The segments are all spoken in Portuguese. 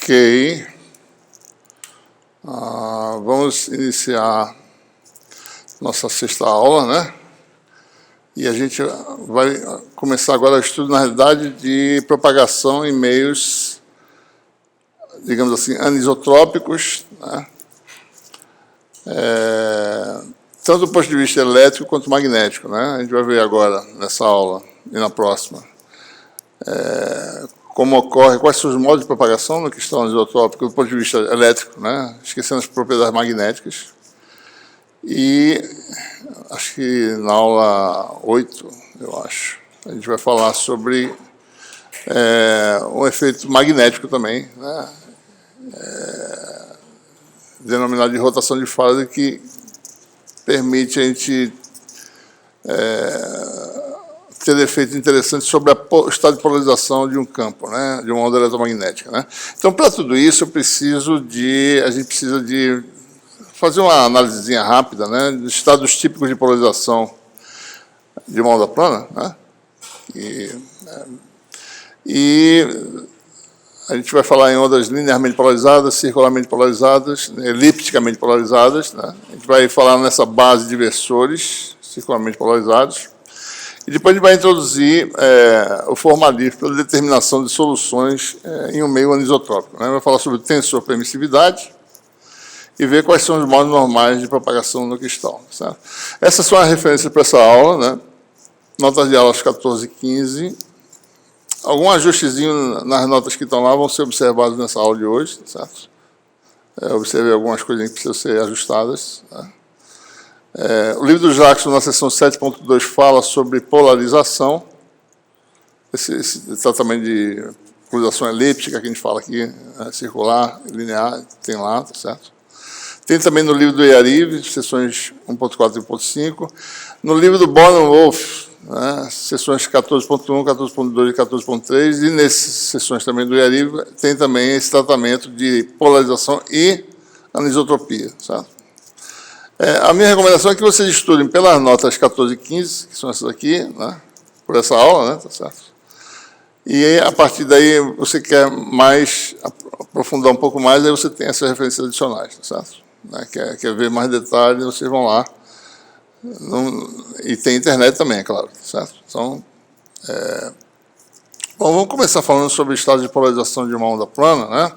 Ok. Vamos iniciar nossa sexta aula, né? E a gente vai começar agora o estudo, na realidade, de propagação em meios, digamos assim, anisotrópicos, né? Tanto do ponto de vista elétrico quanto magnético, né? A gente vai ver agora, nessa aula e na próxima, como ocorre, quais são os modos de propagação no cristão anisotrópico do ponto de vista elétrico, né? Esquecendo as propriedades magnéticas. E acho que na aula 8, eu acho, a gente vai falar sobre um efeito magnético também, né? Denominado de rotação de fase, que permite a gente ter efeitos interessantes sobre o estado de polarização de um campo, né? De uma onda eletromagnética, né? Então, para tudo isso, a gente precisa de fazer uma análisezinha rápida, né, dos estados típicos de polarização de uma onda plana, né? E a gente vai falar em ondas linearmente polarizadas, circularmente polarizadas, elipticamente polarizadas, né? A gente vai falar nessa base de versores circularmente polarizados. E depois a gente vai introduzir o formalismo pela determinação de soluções em um meio anisotrópico, né? Vai falar sobre tensor permissividade e ver quais são os modos normais de propagação no cristal, certo? Essas são as referências para essa aula, né? Notas de aulas 14 e 15. Algum ajustezinho nas notas que estão lá vão ser observados nessa aula de hoje, certo? Observei algumas coisas que precisam ser ajustadas, né? O livro do Jackson, na seção 7.2, fala sobre polarização, esse tratamento de polarização elíptica que a gente fala aqui, né? Circular, linear, tem lá, tá certo? Tem também no livro do Yariv, sessões 1.4 e 1.5. No livro do Born-Wolf, né, sessões 14.1, 14.2 e 14.3. E nessas sessões também do Yariv, tem também esse tratamento de polarização e anisotropia, certo? A minha recomendação é que vocês estudem pelas notas 14 e 15, que são essas aqui, né, por essa aula, né, tá certo? E a partir daí, você quer mais, aprofundar um pouco mais, aí você tem essas referências adicionais, tá certo? Quer ver mais detalhes, vocês vão lá. E tem internet também, é claro, certo? Então, bom, vamos começar falando sobre o estado de polarização de uma onda plana, né?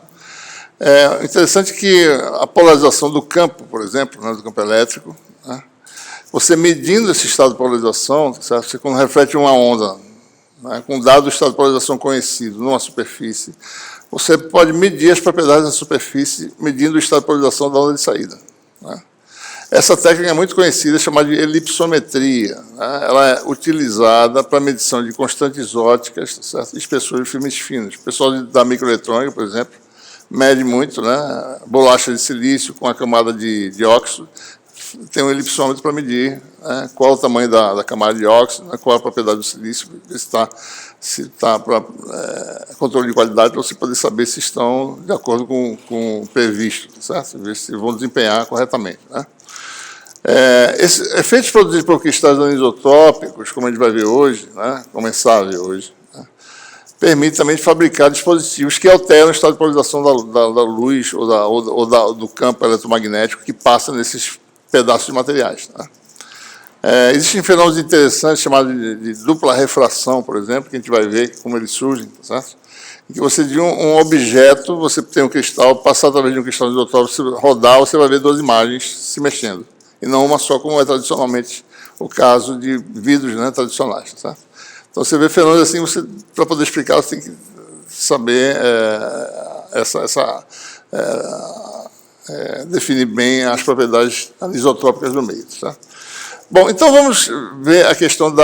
É interessante que a polarização do campo, por exemplo, né, do campo elétrico, né, você medindo esse estado de polarização, certo? Você, quando reflete uma onda, né, com dado estado de polarização conhecido numa superfície, você pode medir as propriedades da superfície medindo o estado de polarização da onda de saída, né? Essa técnica é muito conhecida, chamada de elipsometria, né? Ela é utilizada para medição de constantes ópticas, certo? E espessuras de filmes finos. O pessoal da microeletrônica, por exemplo, mede muito, né? Bolacha de silício com a camada de óxido, tem um elipsômetro para medir, né, qual o tamanho da camada de óxido, né, qual a propriedade do silício, se está para controle de qualidade, para você poder saber se estão de acordo com o previsto, certo? Ver se vão desempenhar corretamente, né? Esses efeitos produzidos por cristais anisotrópicos, como a gente vai ver hoje, né, começar a ver hoje, né, permite também fabricar dispositivos que alteram o estado de polarização da luz ou do campo eletromagnético que passa nesses pedaços de materiais, né? Existem fenômenos interessantes chamados de dupla refração, por exemplo, que a gente vai ver como eles surgem, tá certo? Em que você, de um objeto, você tem um cristal, passar através de um cristal anisotrópico, você rodar, você vai ver duas imagens se mexendo, e não uma só, como é tradicionalmente o caso de vidros, né, tradicionais, tá certo? Então, você vê fenômenos assim, para poder explicar, você tem que saber definir bem as propriedades anisotrópicas do meio, tá? Bom, então vamos ver a questão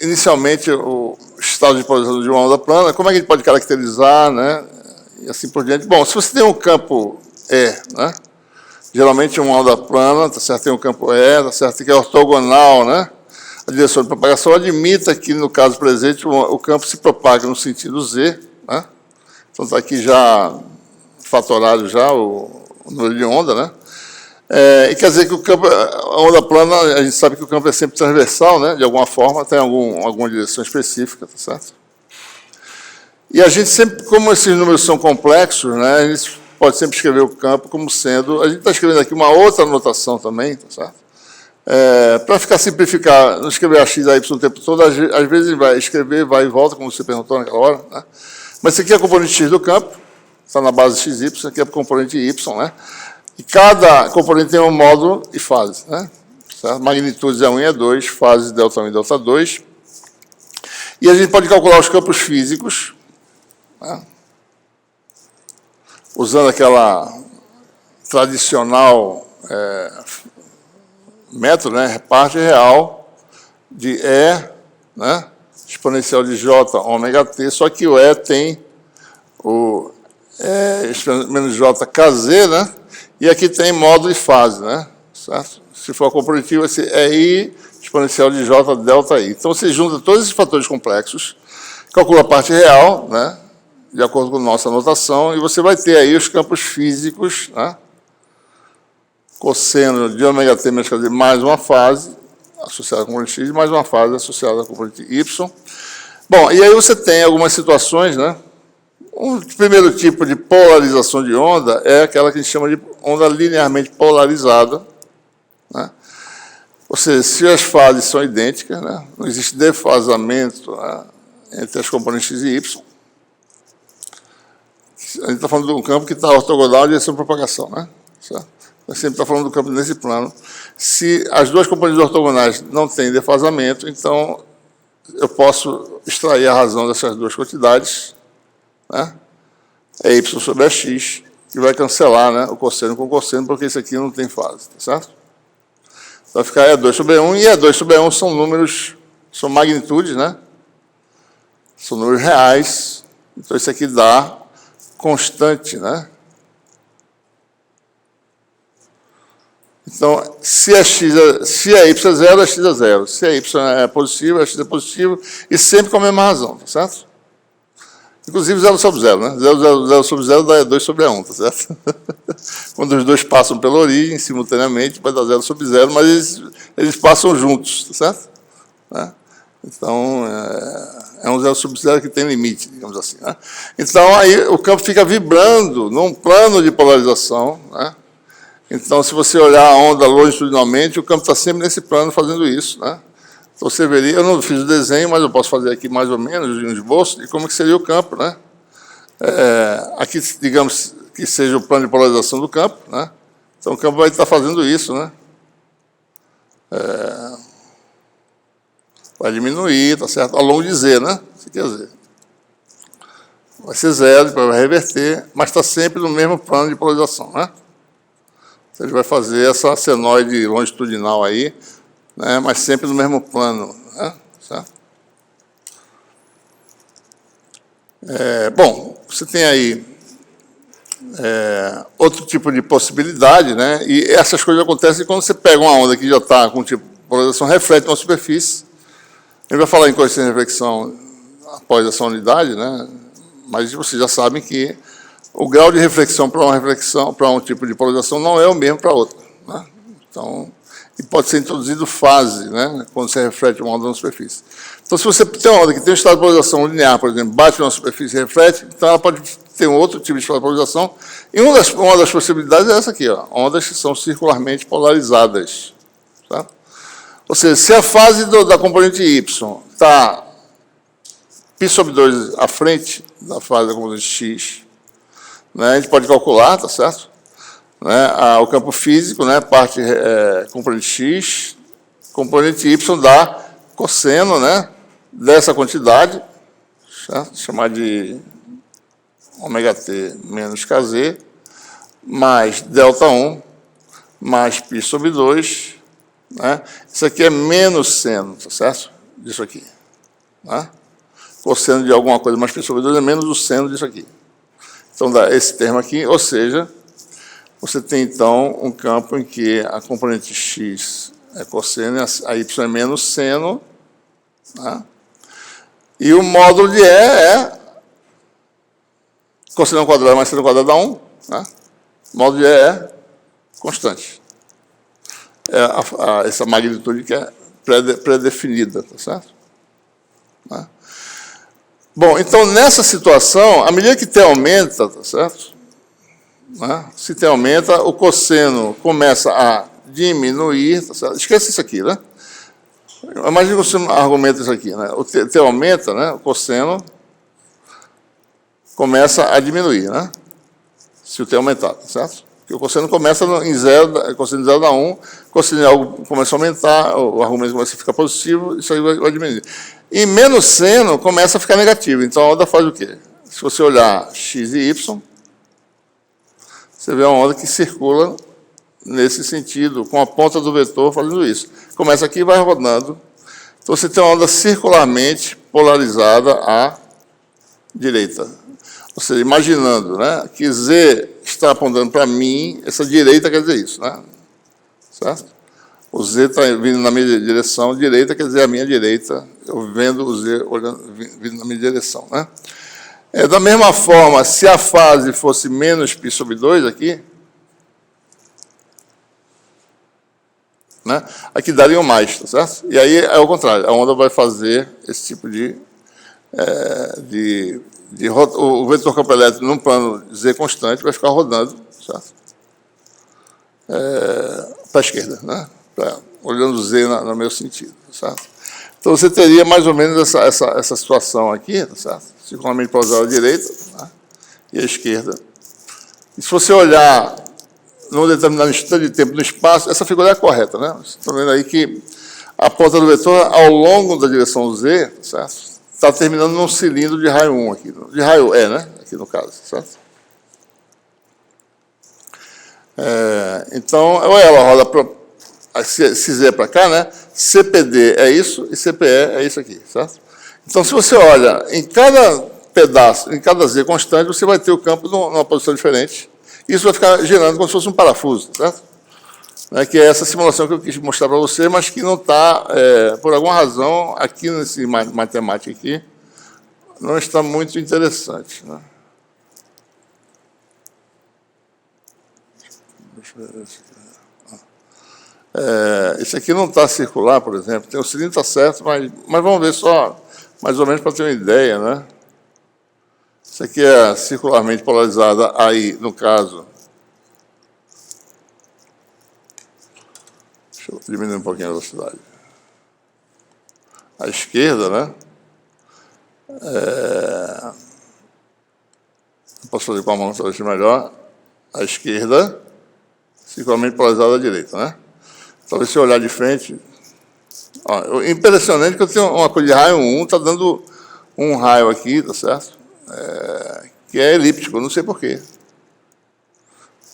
inicialmente, o estado de polarização de uma onda plana, como é que a gente pode caracterizar, né, e assim por diante. Bom, se você tem um campo né, geralmente uma onda plana, tá certo? Tem um campo tá certo? Que é ortogonal, né, a direção de propagação, admita que, no caso presente, o campo se propaga no sentido Z, né? Então está aqui já fatorado já o número de onda, né? E quer dizer que o campo, a onda plana, a gente sabe que o campo é sempre transversal, né? De alguma forma, tem alguma direção específica, tá certo? E a gente sempre, como esses números são complexos, né, a gente pode sempre escrever o campo como sendo... A gente está escrevendo aqui uma outra anotação também, tá certo? Para ficar simplificar, não escrever a x e a y o tempo todo, às vezes vai escrever, vai e volta, como você perguntou naquela hora, né? Mas isso aqui é a componente x do campo, está na base xy, isso aqui é a componente y, né? E cada componente tem um módulo e fase, né? Certo? Magnitudes é 1 e é 2, fases delta 1 e delta 2. E a gente pode calcular os campos físicos, né? Usando aquela tradicional método, né? Parte real de E, né? Exponencial de J ômega t, só que o E tem o menos J KZ, né? E aqui tem módulo e fase, né? Certo? Se for comparativo, vai ser I exponencial de J delta I. Então, você junta todos esses fatores complexos, calcula a parte real, né? De acordo com a nossa anotação, e você vai ter aí os campos físicos, né? Cosseno de ômega t menos KZ mais uma fase associada à componente x, mais uma fase associada à componente y. Bom, e aí você tem algumas situações, né? O primeiro tipo de polarização de onda é aquela que a gente chama de onda linearmente polarizada, né? Ou seja, se as fases são idênticas, né? Não existe defasamento, né, entre as componentes x e y. A gente está falando de um campo que está ortogonal à direção de propagação, né? Certo? A gente sempre está falando do campo nesse plano. Se as duas componentes ortogonais não têm defasamento, então eu posso extrair a razão dessas duas quantidades, né? É y sobre x, que vai cancelar, né, o cosseno com o cosseno, porque isso aqui não tem fase, tá certo? Vai ficar E2 sobre E1, e E2 sobre E1 são números, são magnitudes, né? São números reais, então isso aqui dá constante, né? Então, se a y é zero, a x é zero. Se a y é positivo, a x é positivo, e sempre com a mesma razão, tá certo? Inclusive 0 sobre 0, né? 0 sobre 0 dá 2 sobre 1, tá certo? Quando os dois passam pela origem, simultaneamente, vai dar 0 sobre 0, mas eles passam juntos, tá certo? Né? Então, é um 0 sobre 0 que tem limite, digamos assim, né? Então, aí o campo fica vibrando num plano de polarização, né? Então, se você olhar a onda longitudinalmente, o campo está sempre nesse plano fazendo isso, né? Então, você veria, eu não fiz o desenho, mas eu posso fazer aqui mais ou menos um esboço de como que seria o campo, né? Aqui, digamos que seja o plano de polarização do campo, né? Então, o campo vai estar fazendo isso, né? Vai diminuir, tá certo? Ao longo de Z, né? Isso quer dizer. Vai ser zero, depois vai reverter, mas está sempre no mesmo plano de polarização, né? Então, ele vai fazer essa senoide longitudinal aí, né, mas sempre no mesmo plano, né? Certo? Bom, você tem aí outro tipo de possibilidade, né? E essas coisas acontecem quando você pega uma onda que já está com tipo de polarização, reflete uma superfície. A gente vai falar em coeficiente de reflexão após essa unidade, né? Mas vocês já sabem que o grau de reflexão, para um tipo de polarização, não é o mesmo para outro, né? Então, e pode ser introduzido fase, né, quando você reflete uma onda na superfície. Então, se você tem uma onda que tem um estado de polarização linear, por exemplo, bate numa superfície e reflete, então ela pode ter um outro tipo de estado de polarização. E uma das possibilidades é essa aqui, ó, ondas que são circularmente polarizadas. Tá? Ou seja, se a fase da componente y está π sobre 2 à frente da fase da componente x, né, a gente pode calcular, tá certo? Né, o campo físico, né, parte componente x, componente y dá cosseno, né, dessa quantidade, certo? Chamar de ômega t menos kz, mais delta 1, mais π sobre 2, né? Isso aqui é menos seno, tá certo? Disso aqui, né? Cosseno de alguma coisa mais π sobre 2 é menos o seno disso aqui. Então, dá esse termo aqui, ou seja, você tem, então, um campo em que a componente x é cosseno, a y é menos seno, né? E o módulo de E é cosseno ao quadrado mais seno ao quadrado dá 1, né? O módulo de E é constante. Essa magnitude que é pré-definida, tá certo? Né? Bom, então, nessa situação, à medida que t aumenta, tá certo? Né? Se t aumenta, o cosseno começa a diminuir, tá certo? Esquece isso aqui, né? Imagina que você argumenta isso aqui, né? O t aumenta, né? O cosseno começa a diminuir, né? Se o t aumentar, tá certo? Porque o cosseno começa em 0, cosseno de 0 dá 1, cosseno de algo começa a aumentar, o argumento começa a ficar positivo, isso aí vai diminuir. E menos seno começa a ficar negativo. Então, a onda faz o quê? Se você olhar x e y, você vê uma onda que circula nesse sentido, com a ponta do vetor fazendo isso. Começa aqui e vai rodando. Então, você tem uma onda circularmente polarizada à direita. Ou seja, imaginando, né, que Z está apontando para mim, essa direita quer dizer isso, né? Certo? O Z está vindo na minha direção, direita quer dizer a minha direita, eu vendo o Z vindo na minha direção, né? Da mesma forma, se a fase fosse menos π sobre 2 aqui, né, aqui daria um mais, tá certo? E aí é o contrário, a onda vai fazer esse tipo o vetor campo elétrico num plano Z constante vai ficar rodando, certo? Para a esquerda, né? Olhando Z no meu sentido, certo? Então você teria mais ou menos essa situação aqui, certo? Circularmente polarizada à direita, né? E à esquerda. E se você olhar num determinado instante de tempo no espaço, essa figura é correta, né? Vocês estão vendo aí que a ponta do vetor, ao longo da direção Z, certo? Está terminando num cilindro de raio 1 aqui, de raio E, né? Aqui no caso, certo? Então, ela roda se Z é para cá, né? CPD é isso e CPE é isso aqui, certo? Então, se você olha em cada pedaço, em cada Z constante, você vai ter o campo numa posição diferente. Isso vai ficar girando como se fosse um parafuso, certo? Que é essa simulação que eu quis mostrar para você, mas que não está, por alguma razão, aqui nesse matemática aqui, não está muito interessante, né? Deixa eu ver esse aqui não está circular, por exemplo. Tem o cilindro está certo, mas vamos ver só, mais ou menos para ter uma ideia, né? Isso aqui é circularmente polarizada aí, no caso. Deixa eu diminuir um pouquinho a velocidade. À esquerda, né? Posso fazer com a mão, talvez melhor. À esquerda, circularmente polarizada à direita, né? Talvez se eu olhar de frente... Ó, impressionante que eu tenho uma coisa de raio 1, está dando um raio aqui, tá certo? Que é elíptico, eu não sei porquê.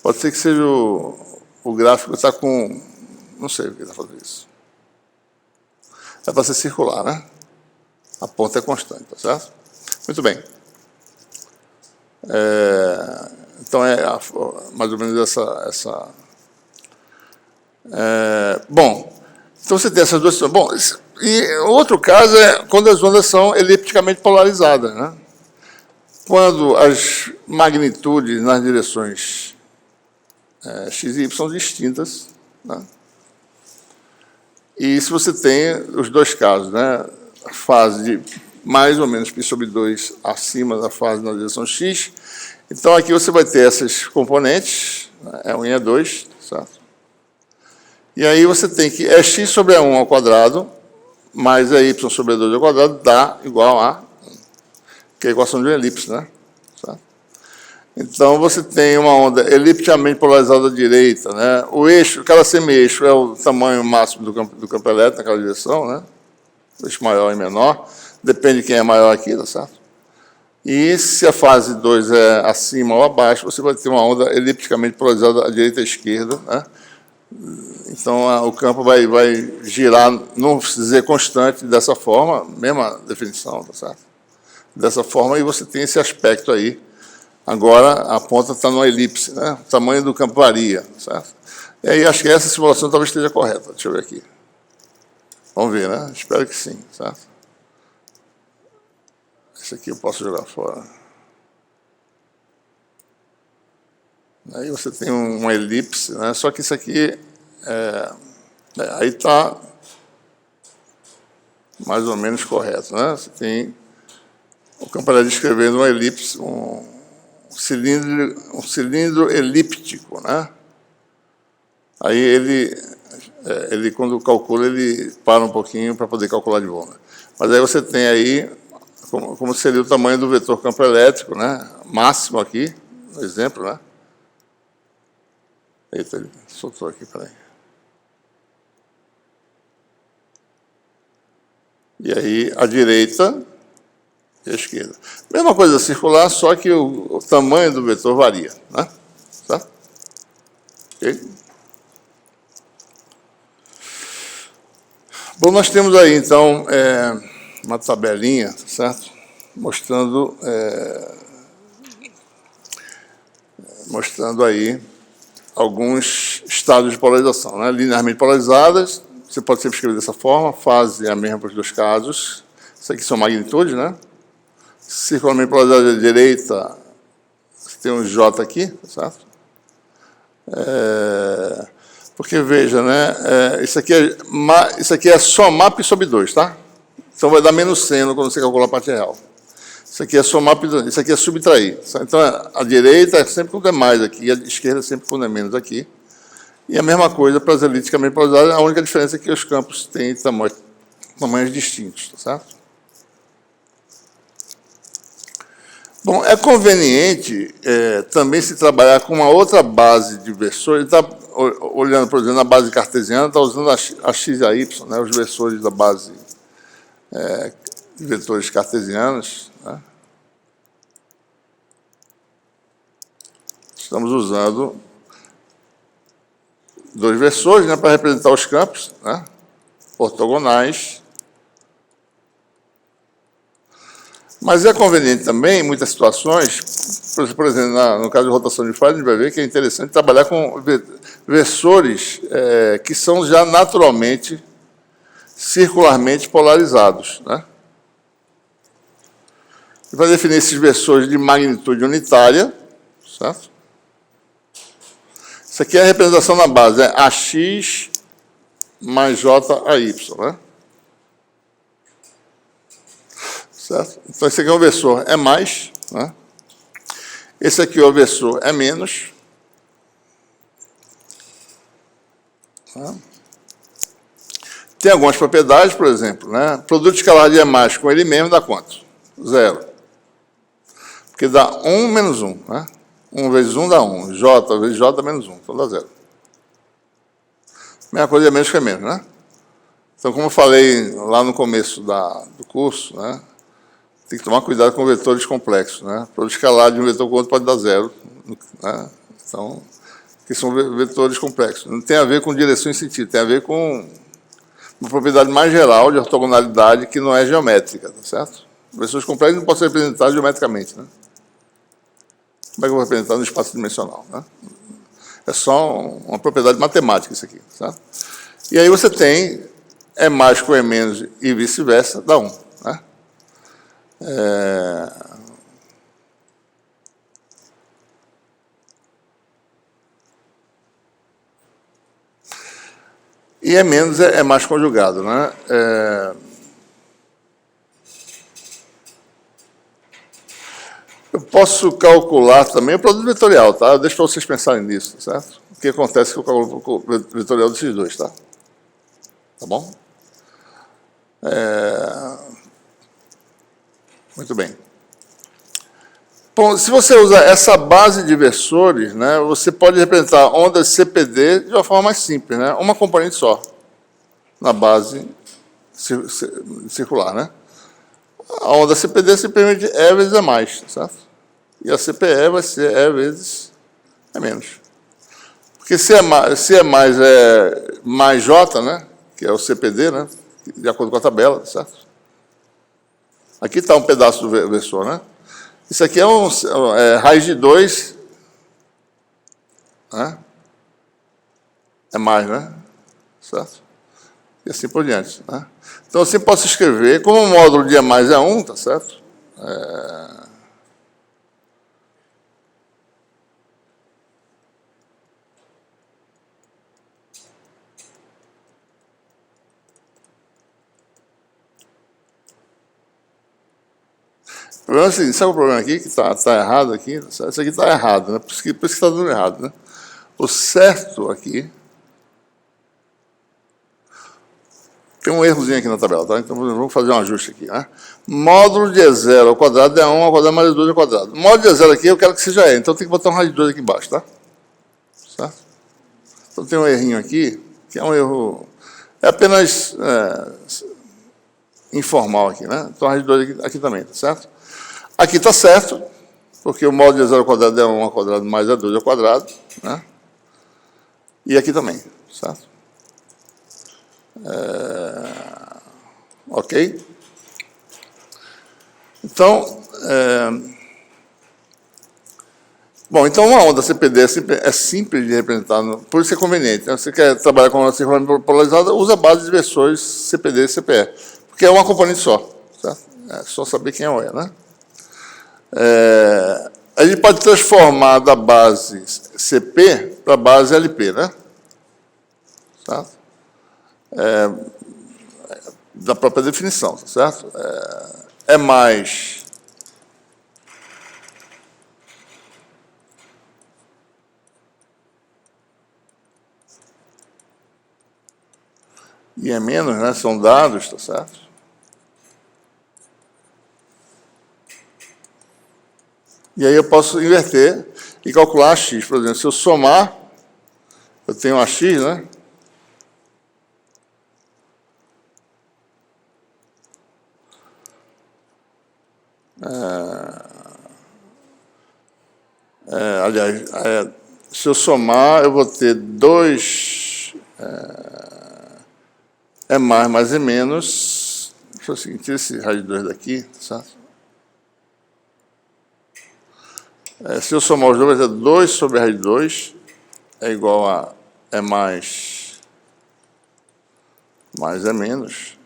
Pode ser que seja o gráfico está com... Não sei o que está fazendo isso. É para ser circular, né? A ponta é constante, tá certo? Muito bem. Então, mais ou menos essa bom, então você tem essas duas situações. Bom, e outro caso é quando as ondas são elipticamente polarizadas, né? Quando as magnitudes nas direções x e y são distintas, né? E se você tem os dois casos, né? A fase de mais ou menos π sobre 2 acima da fase na direção x, então aqui você vai ter essas componentes, né? E1 e E2, certo? E aí você tem que x sobre E1 ao quadrado mais y sobre E2 ao quadrado dá igual a 1, que é a equação de uma elipse, né? Certo? Então, você tem uma onda elipticamente polarizada à direita, né? O eixo, cada semi-eixo é o tamanho máximo do campo elétrico naquela direção, né? O eixo maior e menor, depende de quem é maior aqui, tá certo? E se a fase 2 é acima ou abaixo, você vai ter uma onda elipticamente polarizada à direita e à esquerda, né? Então, o campo vai girar num Z constante dessa forma, mesma definição, tá certo? Dessa forma, e você tem esse aspecto aí. Agora, a ponta está numa elipse, né? O tamanho do campo varia, certo? E aí, acho que essa simulação talvez esteja correta. Deixa eu ver aqui. Vamos ver, né? Espero que sim, certo? Esse aqui eu posso jogar fora. Aí você tem uma elipse, né? Só que isso aqui aí está mais ou menos correto, né? Você tem o campo elétrico descrevendo uma elipse, um cilindro elíptico, né? Aí ele quando calcula, ele para um pouquinho para poder calcular de volta. Mas aí você tem aí como seria o tamanho do vetor campo elétrico, né? Máximo aqui, no exemplo, né? Eita, ele soltou aqui, peraí. E aí a direita e a esquerda. Mesma coisa circular, só que o tamanho do vetor varia, né? Tá? Ok? Bom, nós temos aí, então, uma tabelinha, certo? Mostrando aí alguns estados de polarização, né? Linearmente polarizadas, você pode sempre escrever dessa forma, fase é a mesma para os dois casos. Isso aqui são magnitudes, né? Circularmente polarizada à direita, você tem um J aqui, certo? Porque, veja, né? Isso aqui é somar π sobre 2, tá? Então vai dar menos seno quando você calcular a parte real. Isso aqui é somar, isso aqui é subtrair. Então, a direita é sempre quando é mais aqui, e a esquerda é sempre quando é menos aqui. E a mesma coisa para as elípticamente polarizadas, a única diferença é que os campos têm tamanhos distintos, tá certo? Bom, é conveniente também se trabalhar com uma outra base de versores. Ele está olhando, por exemplo, na base cartesiana, está usando a x e a y, né, os versores da base de vetores cartesianos, né? Estamos usando dois versores, né, para representar os campos, né, ortogonais. Mas é conveniente também, em muitas situações, por exemplo, no caso de rotação de fase, a gente vai ver que é interessante trabalhar com versores que são já naturalmente circularmente polarizados, né? E para definir esses versores de magnitude unitária, certo? Isso aqui é a representação na base, é AX mais JAY, né? Certo? Então, esse aqui é o versor é mais, né? Esse aqui é o versor é menos. Tá? Tem algumas propriedades, por exemplo, né? Produto escalar de E mais com ele mesmo dá quanto? 0. Porque dá 1 menos 1, né? 1 vezes 1 dá 1. J vezes J dá menos 1, então dá 0. Mesma coisa é menos que é menos, né? Então, como eu falei lá no começo do curso, né? Tem que tomar cuidado com vetores complexos, né? Produto escalar de um vetor com outro pode dar 0, né? Então, que são vetores complexos. Não tem a ver com direção e sentido, tem a ver com uma propriedade mais geral de ortogonalidade que não é geométrica, tá certo? Versores complexos não podem ser representados geometricamente, né? Como é que eu vou representar no espaço dimensional, né? É só uma propriedade matemática isso aqui, certo? E aí você tem E mais com E menos e vice-versa, dá 1, né? E E menos é mais conjugado, né? Eu posso calcular também o produto vetorial, tá? Deixa para vocês pensarem nisso, certo? O que acontece com o cálculo vetorial desses dois, tá? Tá bom? Muito bem. Bom, se você usa essa base de versores, né, você pode representar ondas CPD de uma forma mais simples, né? Uma componente só, na base circular, né? A onda CPD simplesmente E vezes E mais, certo? E a CPE vai ser E vezes E menos. Porque se é mais J, né? Que é o CPD, né? De acordo com a tabela, certo? Aqui está um pedaço do versor, né? Isso aqui é raiz de 2, né? É mais, né? Certo? E assim por diante, né? Então, assim posso escrever, como o módulo de E mais é 1, tá certo? O problema é o seguinte, sabe o problema aqui, que está errado aqui? Isso aqui está errado, né? Por isso que está dando errado, né? O certo aqui... Tem um errozinho aqui na tabela, tá? Então, vamos fazer um ajuste aqui, né? Módulo de E0 ao quadrado é 1 ao quadrado mais 2 ao quadrado. O módulo de E0 aqui eu quero que seja E, então tem que botar um raiz de 2 aqui embaixo, tá? Certo? Então tem um errinho aqui, que é um erro... É apenas informal aqui, né? Então raiz de 2 aqui também, tá certo? Aqui está certo, porque o módulo de E0 ao quadrado é 1 ao quadrado mais E2 ao quadrado, né? E aqui também, certo? Ok? Então, bom, então uma onda CPD é simples de representar, por isso é conveniente. Né? Você quer trabalhar com uma circular polarizada, usa a base de versores CPD e CPE, porque é uma componente só, certo? É só saber quem é, né? A gente pode transformar da base CP para a base LP, né? Certo? Da própria definição, tá certo? É mais e é menos, né? São dados, tá certo? E aí eu posso inverter e calcular a x. Por exemplo, se eu somar, eu tenho a x, né? Aliás, se eu somar, eu vou ter 2 mais e menos. Deixa eu seguir, tira esse raiz de 2 daqui, certo? Se eu somar os dois, vai ter 2 sobre a raiz de 2 é igual a mais é menos.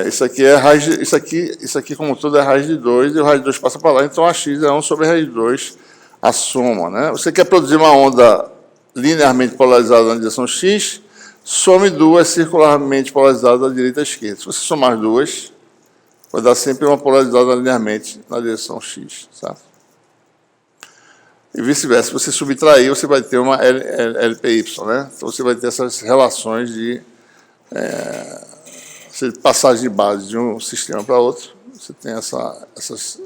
Isso aqui é raiz de, isso aqui como tudo é raiz de 2 e o raiz de 2 passa para lá, então a x é 1 sobre a raiz de 2, a soma, né? Você quer produzir uma onda linearmente polarizada na direção x, some duas circularmente polarizadas da direita à esquerda. Se você somar as duas, vai dar sempre uma polarizada linearmente na direção x, certo? E vice-versa, se você subtrair, você vai ter uma LPY, né? Então você vai ter essas relações de passagem de base de um sistema para outro, você tem essas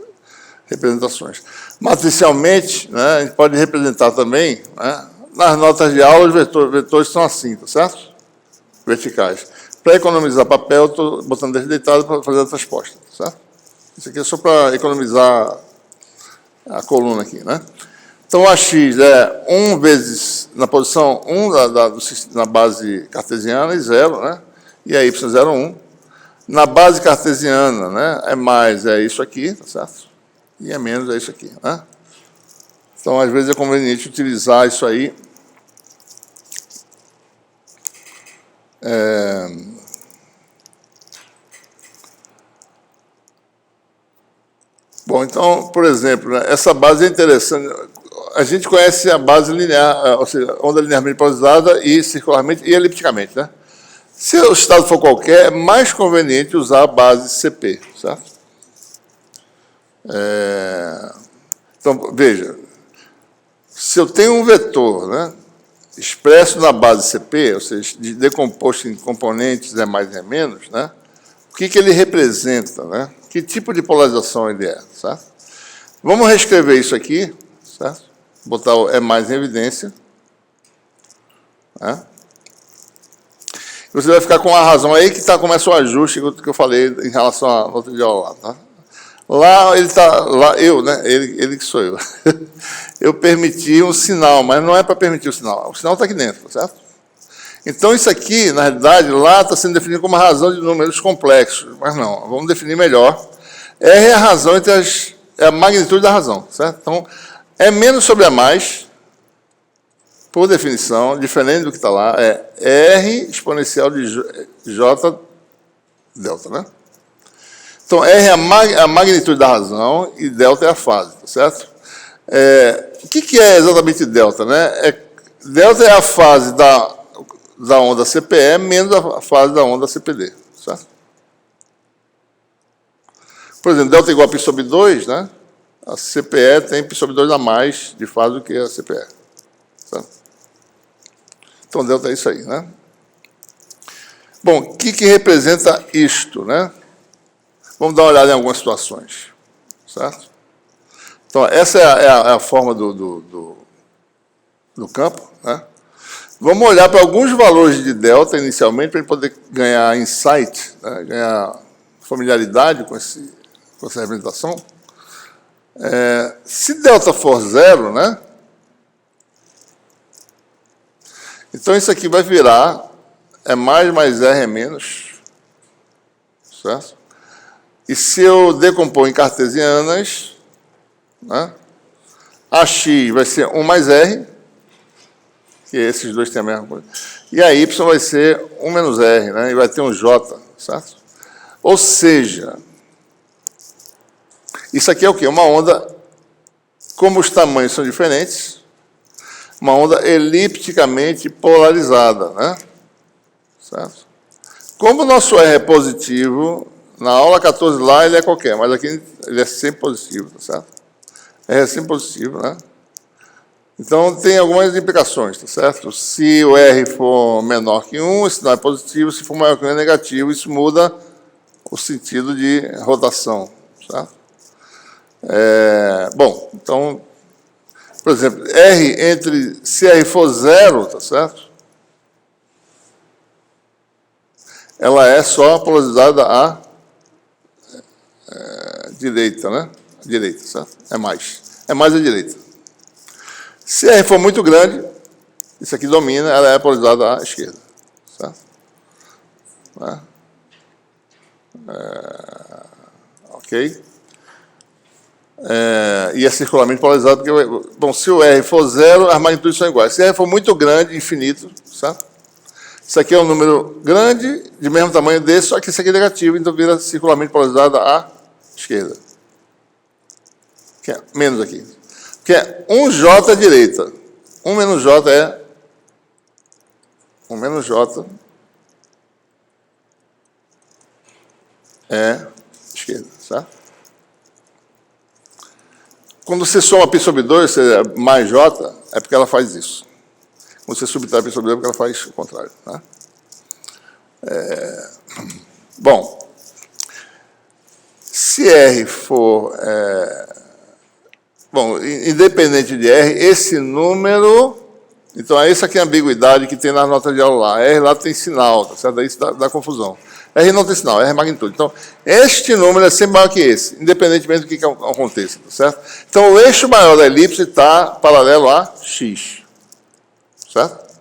representações. Matricialmente, né, a gente pode representar também, né, nas notas de aula, os vetores são assim, tá certo? Verticais. Para economizar papel, estou botando deixa deitado para fazer a transposta, tá certo? Isso aqui é só para economizar a coluna aqui, né? Então, a x é 1 vezes, na posição 1 na base cartesiana e 0, né? E a y01. Na base cartesiana, né, é mais isso aqui, tá certo? E é menos isso aqui, né? Então, às vezes é conveniente utilizar isso aí. Bom, então, por exemplo, né, essa base é interessante. A gente conhece a base linear, ou seja, onda linearmente polarizada e circularmente e elipticamente, né? Se o estado for qualquer, é mais conveniente usar a base CP, certo? Então, veja, se eu tenho um vetor, né, expresso na base CP, ou seja, decomposto em componentes é mais e é menos, né, o que ele representa, né? Que tipo de polarização ele é, certo? Vamos reescrever isso aqui, certo? Botar o é mais em evidência, né? Você vai ficar com a razão aí que começa o ajuste que eu falei em relação à nota de aula lá, tá? Lá ele está, lá eu, né? Ele que sou eu. Eu permiti um sinal, mas não é para permitir o sinal está aqui dentro, certo? Então isso aqui, na realidade, lá está sendo definido como uma razão de números complexos, mas não, vamos definir melhor. R é a razão entre é a magnitude da razão, certo? Então, é menos sobre a mais, por definição, diferente do que está lá, é R exponencial de J delta, né? Então, R é a magnitude da razão e delta é a fase, tá certo? O que é exatamente delta, né? Delta é a fase da onda CPE menos a fase da onda CPD, certo? Por exemplo, delta igual a π sobre 2, né? A CPE tem π sobre 2 a mais de fase do que a CPE. Tá? Então, delta é isso aí, né? Bom, o que representa isto, né? Vamos dar uma olhada em algumas situações, certo? Então, essa é a forma do campo, né? Vamos olhar para alguns valores de delta inicialmente para a gente poder ganhar insight, né? Ganhar familiaridade com essa representação. Se delta for zero, né? Então, isso aqui vai virar mais R é menos, certo? E se eu decompor em cartesianas, né? AX vai ser 1 mais R, que esses dois têm a mesma coisa, e a Y vai ser 1 menos R, né? E vai ter um J, certo? Ou seja, isso aqui é o quê? Uma onda, como os tamanhos são diferentes, uma onda elipticamente polarizada, né? Certo? Como o nosso R é positivo, na aula 14 lá ele é qualquer, mas aqui ele é sempre positivo, tá certo? R é sempre positivo, né? Então, tem algumas implicações, tá certo? Se o R for menor que 1, esse sinal é positivo, se for maior que 1 é negativo, isso muda o sentido de rotação, certo? Bom, então, por exemplo, se R for 0, tá certo? Ela é só polarizada à direita, né? Direita, certo? É mais à direita. Se R for muito grande, isso aqui domina, ela é polarizada à esquerda, certo? Ok? E é circularmente polarizado, porque, bom, se o R for 0, as magnitudes são iguais. Se R for muito grande, infinito, certo? Isso aqui é um número grande, de mesmo tamanho desse, só que isso aqui é negativo, então vira circularmente polarizada à esquerda. Que é menos aqui. Que é 1J à direita. 1 menos J é 1 menos J é esquerda, certo? Quando você soma π sobre 2, mais J, é porque ela faz isso. Quando você subtrai π sobre 2, é porque ela faz o contrário. Tá? Bom, se R for... bom, independente de R, esse número... Então, essa aqui é a ambiguidade que tem na nota de aula lá. R lá tem sinal, tá certo? Daí isso dá confusão. R não tem sinal, R é magnitude. Então, este número é sempre maior que esse, independentemente do que aconteça, tá certo? Então, o eixo maior da elipse está paralelo a X, certo?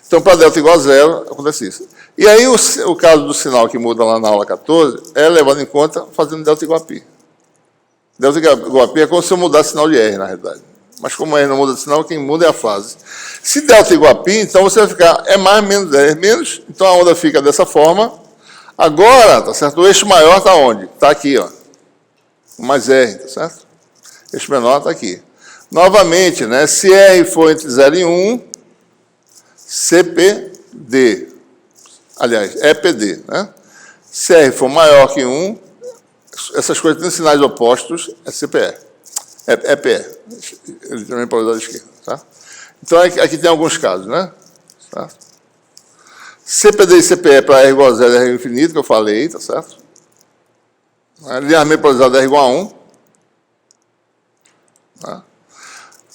Então, para delta igual a 0, acontece isso. E aí, o caso do sinal que muda lá na aula 14 é levado em conta fazendo delta igual a π. Delta igual a π é como se eu mudasse sinal de R, na realidade. Mas como R não muda de sinal, quem muda é a fase. Se delta igual a π, então você vai ficar mais menos R menos, então a onda fica dessa forma. Agora, tá certo? O eixo maior está onde? Está aqui, ó. Mais R, tá certo? O eixo menor está aqui. Novamente, né? Se R for entre 0 e 1, CPD. Aliás, EPD, né? Se R for maior que 1, essas coisas têm sinais opostos, é CPE. É PE. Ele também pode usar a esquerda, tá? Então, aqui tem alguns casos, né? Tá? CPD e CPE para R igual a 0 é R infinito, que eu falei, tá certo? Linearmente polarizado R igual a 1. Tá?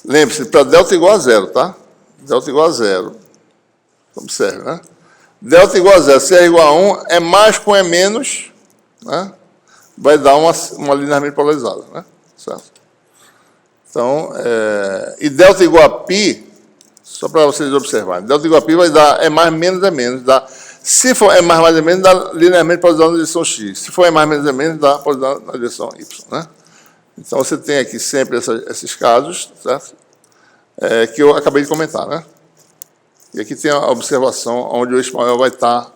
Lembre-se, para delta igual a 0, tá? Delta igual a 0. Observe, né? Delta igual a 0, se R igual a 1, é mais com E menos, né? Vai dar uma linearmente polarizada, né? Certo? Então, e delta igual a π, só para vocês observarem, delta igual a π vai dar mais menos é menos, dá, se for mais é menos, dá linearmente polarizado na direção X. Se for mais menos é menos, dá polarizado na direção Y, né? Então, você tem aqui sempre esses casos, certo? Que eu acabei de comentar, né? E aqui tem a observação onde o eixo maior vai estar.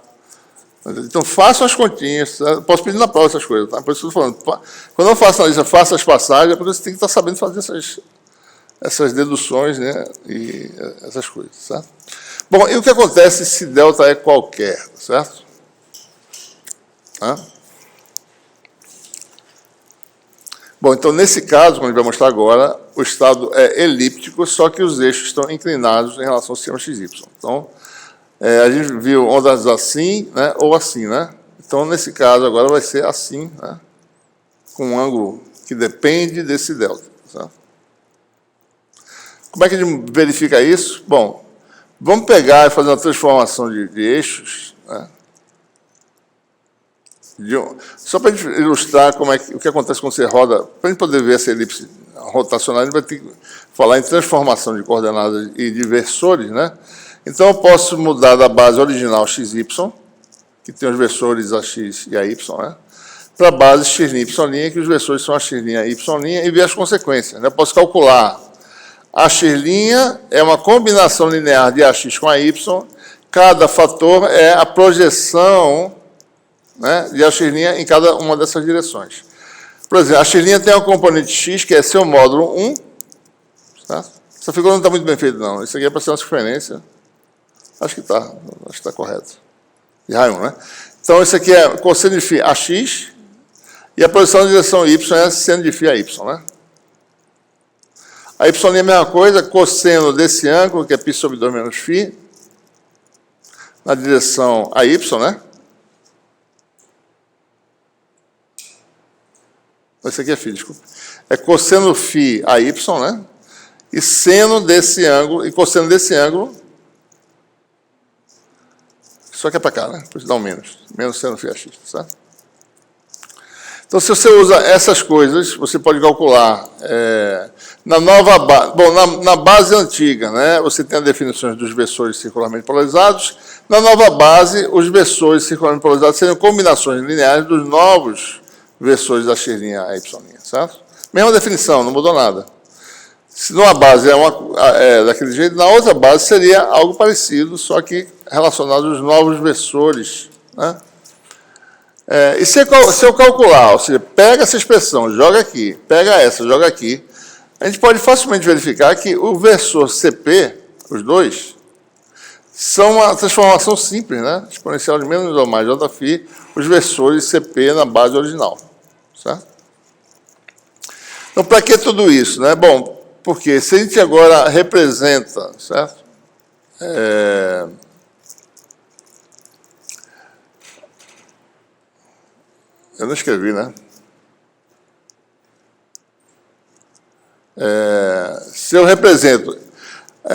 Então, façam as continhas. Certo? Posso pedir na prova essas coisas, tá? Por isso que eu estou falando. Quando eu faço a lista, faça as passagens, é porque você tem que estar sabendo fazer essas deduções, né? E essas coisas, certo? Bom, e o que acontece se delta é qualquer, certo? Bom, então, nesse caso, como a gente vai mostrar agora, o estado é elíptico, só que os eixos estão inclinados em relação ao sistema XY. Então, a gente viu ondas assim, né, ou assim, né? Então, nesse caso, agora vai ser assim, né, com um ângulo que depende desse delta. Certo? Como é que a gente verifica isso? Bom, vamos pegar e fazer uma transformação de eixos, né? Só para a gente ilustrar o que acontece quando você roda, para a gente poder ver essa elipse rotacional, a gente vai ter que falar em transformação de coordenadas e de versores, né? Então, eu posso mudar da base original XY, que tem os versores AX e AY, né? Para a base X', Y', que os versores são AX', Y', e ver as consequências, né? Eu posso calcular a X' é uma combinação linear de AX com AY, cada fator é a projeção, né, de AX' em cada uma dessas direções. Por exemplo, a X' tem um componente X, que é seu módulo 1. Tá? Essa figura não está muito bem feita, não. Isso aqui é para ser uma referência. Acho que está correto. De raio 1, né? Então, isso aqui é cosseno de φ AX, e a projeção na direção Y é seno de φ AY, né? A Y é a mesma coisa, cosseno desse ângulo, que é π sobre 2 menos φ, na direção AY, né? Esse aqui é φ, desculpa. É cosseno φ AY, né? E seno desse ângulo, e cosseno desse ângulo, só que é para cá, né? Por isso dá um menos. Menos seno φ AX, certo? Então, se você usa essas coisas, você pode calcular na nova base. Bom, na base antiga, né, você tem as definições dos versores circularmente polarizados. Na nova base, os versores circularmente polarizados seriam combinações lineares dos novos versores da X', Y', certo? Mesma definição, não mudou nada. Se numa base é daquele jeito, na outra base seria algo parecido, só que relacionado aos novos versores, né? E se eu calcular, ou seja, pega essa expressão, joga aqui, pega essa, joga aqui, a gente pode facilmente verificar que o versor CP, os dois, são uma transformação simples, né? Exponencial de menos ou mais Jφ, os versores CP na base original. Certo? Então, para que tudo isso, né? Bom, porque se a gente agora representa, certo? Eu não escrevi, né? Se eu represento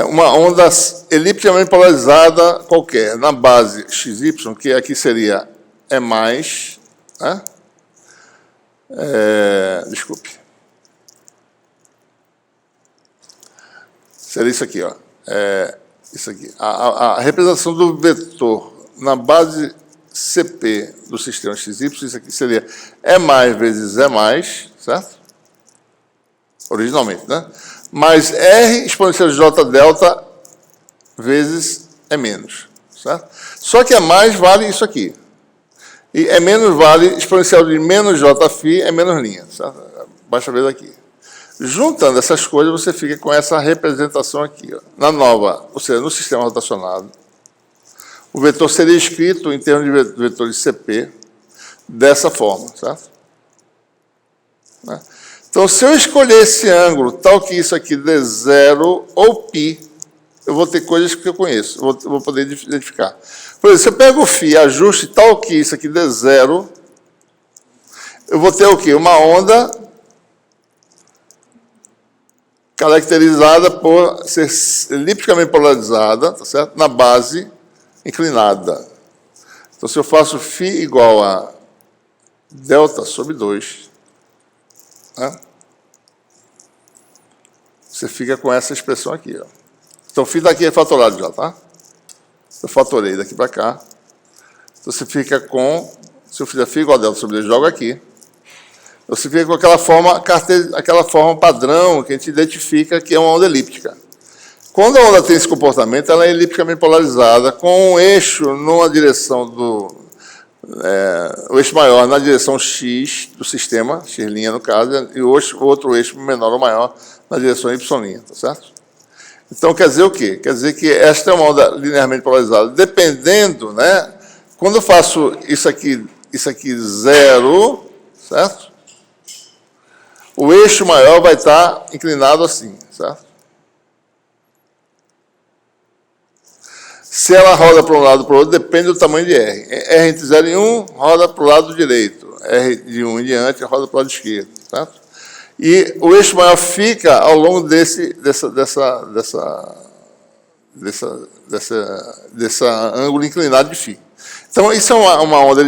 uma onda elipticamente polarizada qualquer, na base XY, que aqui seria E+, né? Desculpe. Seria isso aqui, ó. Isso aqui. A representação do vetor na base CP do sistema XY, isso aqui seria E+ vezes E+, certo? Originalmente, né? Mais R exponencial de J delta vezes E-, certo? Só que E+ vale isso aqui. E E- vale exponencial de menos Jφ é menos linha, certo? Basta ver daqui. Juntando essas coisas, você fica com essa representação aqui, ó. Na nova, ou seja, no sistema rotacionado, o vetor seria escrito em termos de vetores CP dessa forma, certo? Então, se eu escolher esse ângulo, tal que isso aqui dê 0 ou π, eu vou ter coisas que eu conheço, eu vou poder identificar. Por exemplo, se eu pego o φ, ajuste tal que isso aqui dê 0, eu vou ter o quê? Uma onda caracterizada por ser elipticamente polarizada, tá certo? Na base inclinada. Então, se eu faço φ igual a delta sobre 2, né? Você fica com essa expressão aqui, ó. Então, φ daqui é fatorado já, tá? Eu fatorei daqui para cá. Então, você fica com, se eu fizer φ igual a delta sobre 2, jogo aqui. Você fica com aquela forma padrão que a gente identifica que é uma onda elíptica. Quando a onda tem esse comportamento, ela é elipticamente polarizada, com um eixo numa direção o eixo maior na direção X do sistema, X' no caso, e o outro eixo menor ou maior na direção Y', tá certo? Então, quer dizer o quê? Quer dizer que esta é uma onda linearmente polarizada. Dependendo, né? Quando eu faço isso aqui 0, certo? o eixo maior vai estar inclinado assim, certo? Se ela roda para um lado ou para o outro, depende do tamanho de R. R entre 0 e 1, roda para o lado direito. R de 1 em diante, roda para o lado esquerdo, certo? E o eixo maior fica ao longo desse ângulo inclinado de φ. Então, isso é uma onda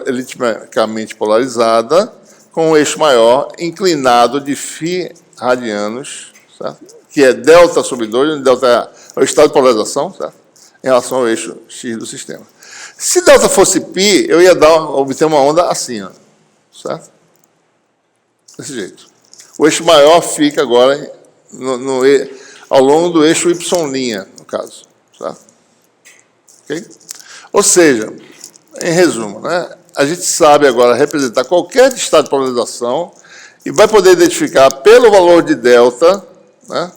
elipticamente polarizada, com um eixo maior inclinado de φ radianos, certo? Que é delta sobre 2, onde delta é o estado de polarização, certo? Em relação ao eixo x do sistema. Se delta fosse π, eu ia obter uma onda assim, ó, certo? Desse jeito. O eixo maior fica agora ao longo do eixo y', no caso, certo? Okay? Ou seja, em resumo, né, a gente sabe agora representar qualquer estado de polarização e vai poder identificar pelo valor de delta, né,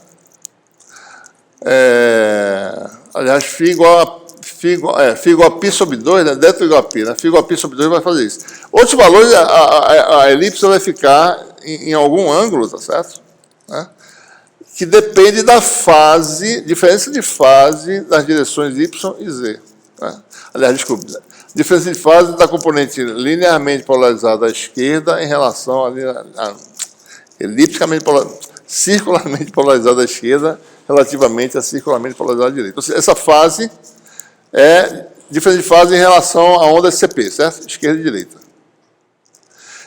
aliás, φ igual a π sobre 2, né? Delta igual a π, né? Φ igual a π sobre 2 vai fazer isso. Outros valores, a elipse vai ficar em algum ângulo, tá certo? Né? Que depende da fase, diferença de fase das direções Y e Z. Né? Aliás, desculpe, diferença de fase da componente linearmente polarizada à esquerda em relação a circularmente polarizada à esquerda relativamente a circularmente polarizada à direita. Ou seja, essa fase é diferença de fase em relação à onda CP, certo? Esquerda e direita.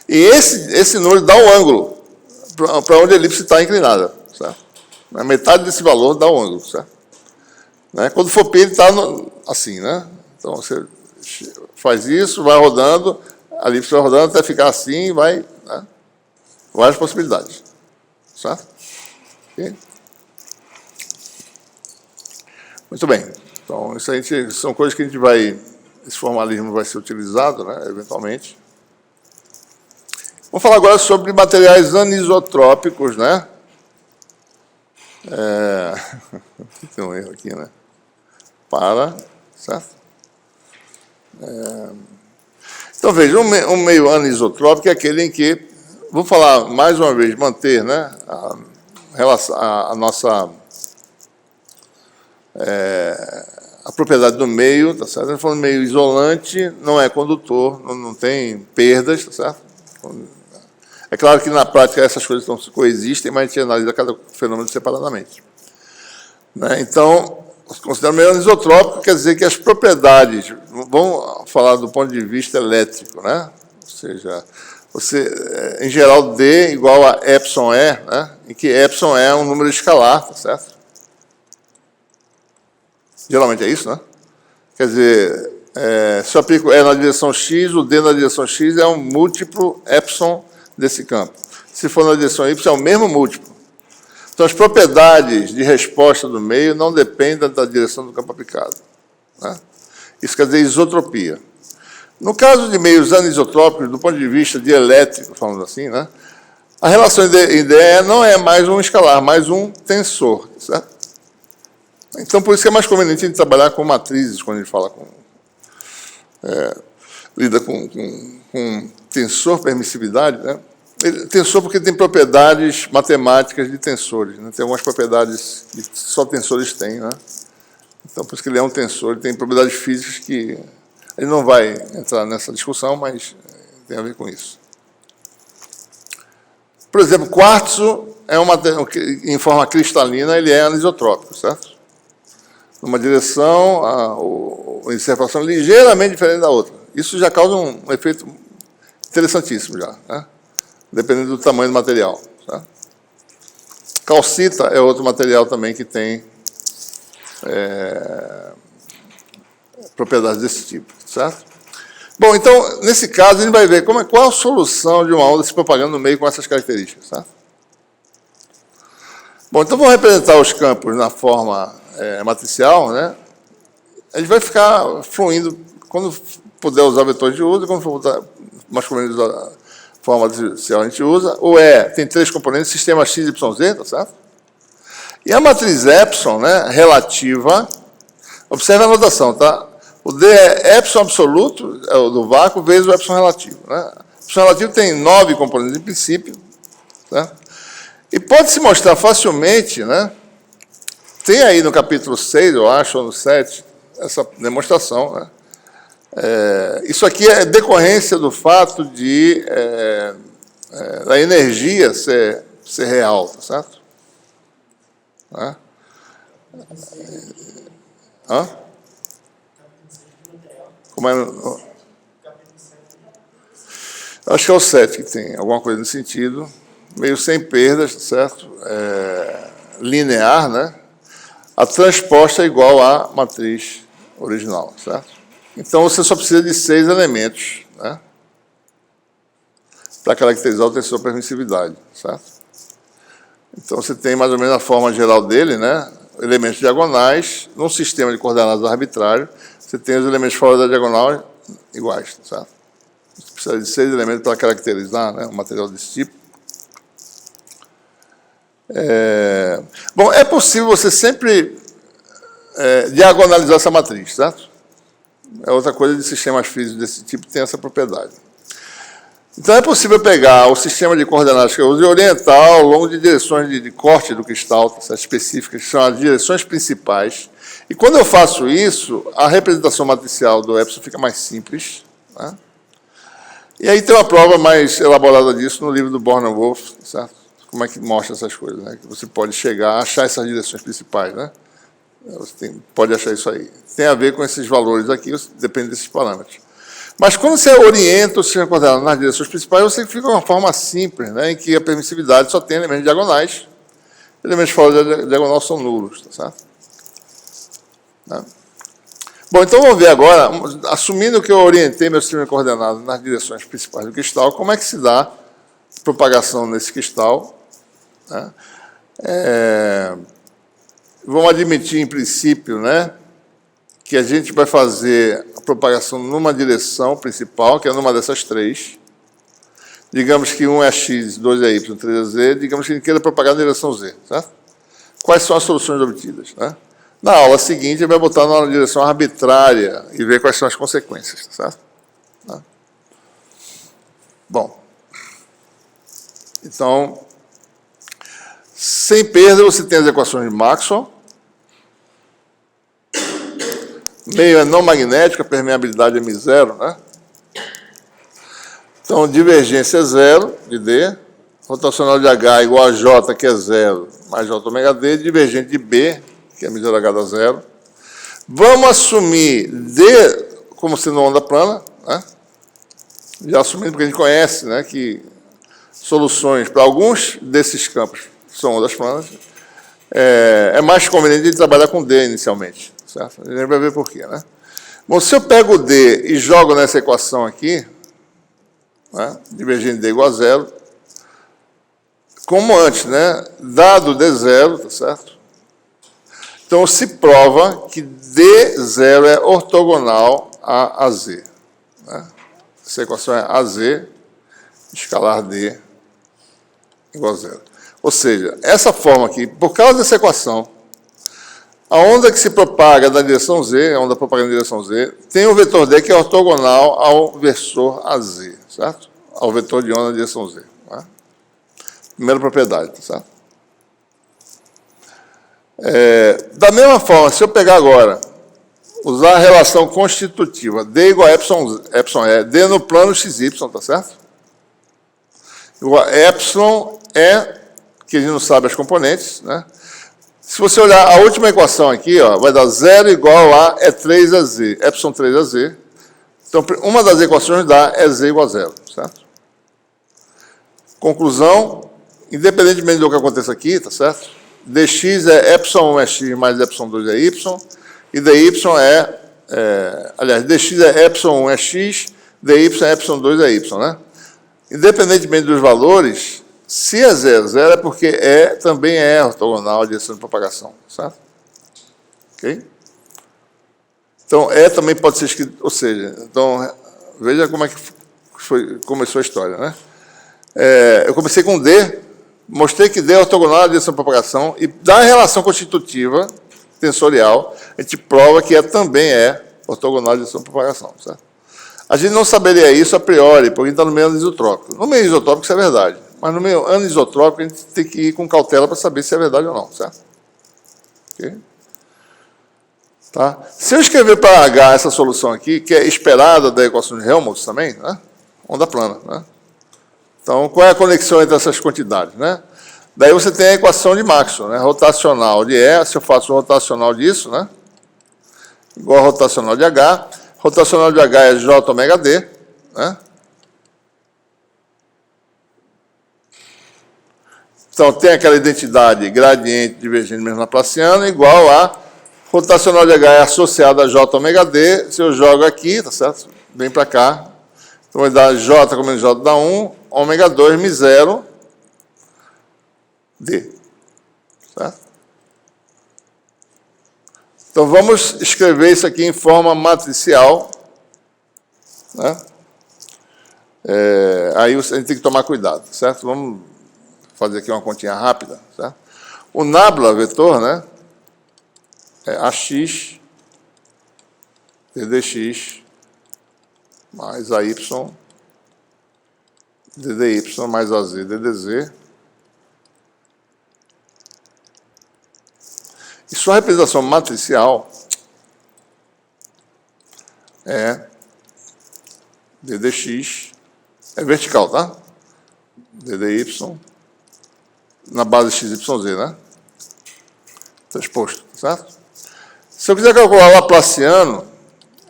E esse número dá o ângulo para onde a elipse está inclinada, certo? A metade desse valor dá o ângulo, certo? Né? Quando for π, ele está assim, né? Então, você faz isso, vai rodando, a elipse vai rodando até ficar assim e vai, né? Várias possibilidades, certo? Okay? Muito bem. Então, isso são coisas que esse formalismo vai ser utilizado, né, eventualmente. Vamos falar agora sobre materiais anisotrópicos, né? Tem um erro aqui, né? Certo? Então, veja, um meio anisotrópico é aquele em que, vou falar mais uma vez, manter, né, a nossa a propriedade do meio, tá certo? Estamos falando de meio isolante, não é condutor, não tem perdas, tá certo? É claro que na prática essas coisas não coexistem, mas a gente analisa cada fenômeno separadamente. Né? Então, considerando meio anisotrópico, quer dizer que as propriedades, vamos falar do ponto de vista elétrico, né? Ou seja, você, em geral, D igual a εE, né? Em que ε é um número escalar, tá certo? Geralmente é isso, né? Quer dizer, se eu aplico E na direção X, o D na direção X é um múltiplo epsilon desse campo. Se for na direção Y, é o mesmo múltiplo. Então, as propriedades de resposta do meio não dependem da direção do campo aplicado. Né? Isso quer dizer isotropia. No caso de meios anisotrópicos, do ponto de vista dielétrico, falando assim, né? A relação em DE não é mais um escalar, mais um tensor, certo? Então, por isso que é mais conveniente a gente trabalhar com matrizes, quando a gente fala lida com tensor permissividade, né? Tensor porque tem propriedades matemáticas de tensores, né? Tem algumas propriedades que só tensores têm, né? Então, por isso que ele é um tensor, ele tem propriedades físicas que... Ele não vai entrar nessa discussão, mas tem a ver com isso. Por exemplo, quartzo em forma cristalina, ele é anisotrópico, certo? Numa direção, a inserção ligeiramente diferente da outra. Isso já causa um efeito interessantíssimo, já, né? Dependendo do tamanho do material. Certo? Calcita é outro material também que tem propriedades desse tipo, certo? Bom, então, nesse caso, a gente vai ver qual a solução de uma onda se propagando no meio com essas características, certo? Bom, então vamos representar os campos na forma matricial, né? A gente vai ficar fluindo, quando puder usar vetores de uso, quando for mais conveniente usar forma matricial, a gente usa. O E tem 3 componentes, sistema X, Y, Z, tá certo? E a matriz epsilon, né, relativa, observe a notação, tá? O D é epsilon absoluto, é o do vácuo, vezes o epsilon relativo, né? O epsilon relativo tem 9 componentes em princípio, Certo? E pode-se mostrar facilmente, né? Tem aí no capítulo 6, eu acho, ou no 7, essa demonstração, né? Isso aqui é decorrência do fato de da energia ser real, tá certo? Né? Hã? Como é? Acho que é o 7 que tem alguma coisa nesse sentido, meio sem perdas, tá certo? Linear, né? A transposta é igual à matriz original, certo? Então, você só precisa de 6 elementos, né? Para caracterizar o tensor permissividade, certo? Então, você tem mais ou menos a forma geral dele, né? Elementos diagonais, num sistema de coordenadas arbitrário, você tem os elementos fora da diagonal iguais, certo? Você precisa de 6 elementos para caracterizar, né, um material desse tipo. Bom, é possível você sempre diagonalizar essa matriz, certo? É outra coisa de sistemas físicos desse tipo, tem essa propriedade. Então, é possível pegar o sistema de coordenadas que eu uso e orientar ao longo de direções de corte do cristal, específicas, que são as direções principais. E quando eu faço isso, a representação matricial do epsilon fica mais simples, né? E aí tem uma prova mais elaborada disso no livro do Born and Wolf, certo? Como é que mostra essas coisas, né? Que você pode chegar a achar essas direções principais, né? Você pode achar isso aí. Tem a ver com esses valores aqui, depende desses parâmetros. Mas quando você orienta o sistema coordenado nas direções principais, você fica de uma forma simples, né? Em que a permissividade só tem elementos diagonais, elementos fora da diagonal são nulos, tá certo? Né? Bom, então vamos ver agora, assumindo que eu orientei meu sistema coordenado nas direções principais do cristal, como é que se dá propagação nesse cristal, né? Vamos admitir, em princípio, né, que a gente vai fazer a propagação numa direção principal, que é numa dessas 3. Digamos que 1 é x, 2 é y, 3 é z. Digamos que a gente queira propagar na direção z, certo? Quais são as soluções obtidas, né? Na aula seguinte, a gente vai botar numa direção arbitrária e ver quais são as consequências, certo? Bom, então, sem perda, você tem as equações de Maxwell. Meio é não magnético, a permeabilidade é μ0, né? Então, divergência é 0 de D, rotacional de H igual a J, que é 0, mais J ômega D, divergente de B, que é μ0H dá 0. Vamos assumir D como sendo onda plana, né? Já assumindo, porque a gente conhece, né, que soluções para alguns desses campos são ondas planas. É mais conveniente de trabalhar com D inicialmente, certo? A gente vai ver por quê, né? Bom, se eu pego o D e jogo nessa equação aqui, né, divergente de D igual a 0, como antes, né, dado D0, tá certo? Então, se prova que D0 é ortogonal a AZ, né? Essa equação é AZ, escalar D, igual a 0. Ou seja, essa forma aqui, por causa dessa equação, a onda que se propaga na direção Z, a onda propagada na direção Z, tem o vetor D que é ortogonal ao versor AZ, certo? Ao vetor de onda na direção Z. Né? Primeira propriedade, certo? Da mesma forma, se eu pegar agora, usar a relação constitutiva, D igual a epsilon é, D no plano XY, tá certo? Igual a epsilon é, que a gente não sabe as componentes, né? Se você olhar a última equação aqui, ó, vai dar 0 igual a E3AZ, epsilon 3AZ. Então, uma das equações dá é Z igual a 0, certo? Conclusão, independentemente do que aconteça aqui, tá certo? dx é epsilon 1 é x mais epsilon 2 é y, e dy aliás, dx é epsilon 1 é x, dy é epsilon 2 é y, né? Independentemente dos valores, se é 0, 0 é porque também é ortogonal à direção de propagação, certo? Ok? Então, também pode ser escrito, ou seja, então, veja como é que começou a história, né? Eu comecei com D, mostrei que D é ortogonal à direção de propagação, e da relação constitutiva tensorial, a gente prova que também é ortogonal à direção de propagação, certo? A gente não saberia isso a priori, porque está no meio isotrópico. No meio isotrópico isso é verdade, Mas no meio anisotrópico, a gente tem que ir com cautela para saber se é verdade ou não, certo? Ok? Tá? Se eu escrever para H essa solução aqui, que é esperada da equação de Helmholtz também, né? Onda plana, né? Então, qual é a conexão entre essas quantidades, né? Daí você tem a equação de Maxwell, né? Rotacional de E, se eu faço o rotacional disso, né? Igual ao rotacional de H. Rotacional de H é J ômega D, né? Então, tem aquela identidade gradiente divergente mesmo laplaciano igual a rotacional de H é associada a J ômega D. Se eu jogo aqui, tá certo? Vem para cá. Então, vai dar J como J dá 1, ômega 2 μ0 D. Certo? Então, vamos escrever isso aqui em forma matricial. Né? Aí a gente tem que tomar cuidado, certo? Vamos fazer aqui uma continha rápida, certo? O nabla vetor, né? É AX ddx mais AY ddy mais AZ ddz. E sua representação matricial é ddx, é vertical, tá? ddy na base XYZ, né? Transposto, certo? Se eu quiser calcular o laplaciano,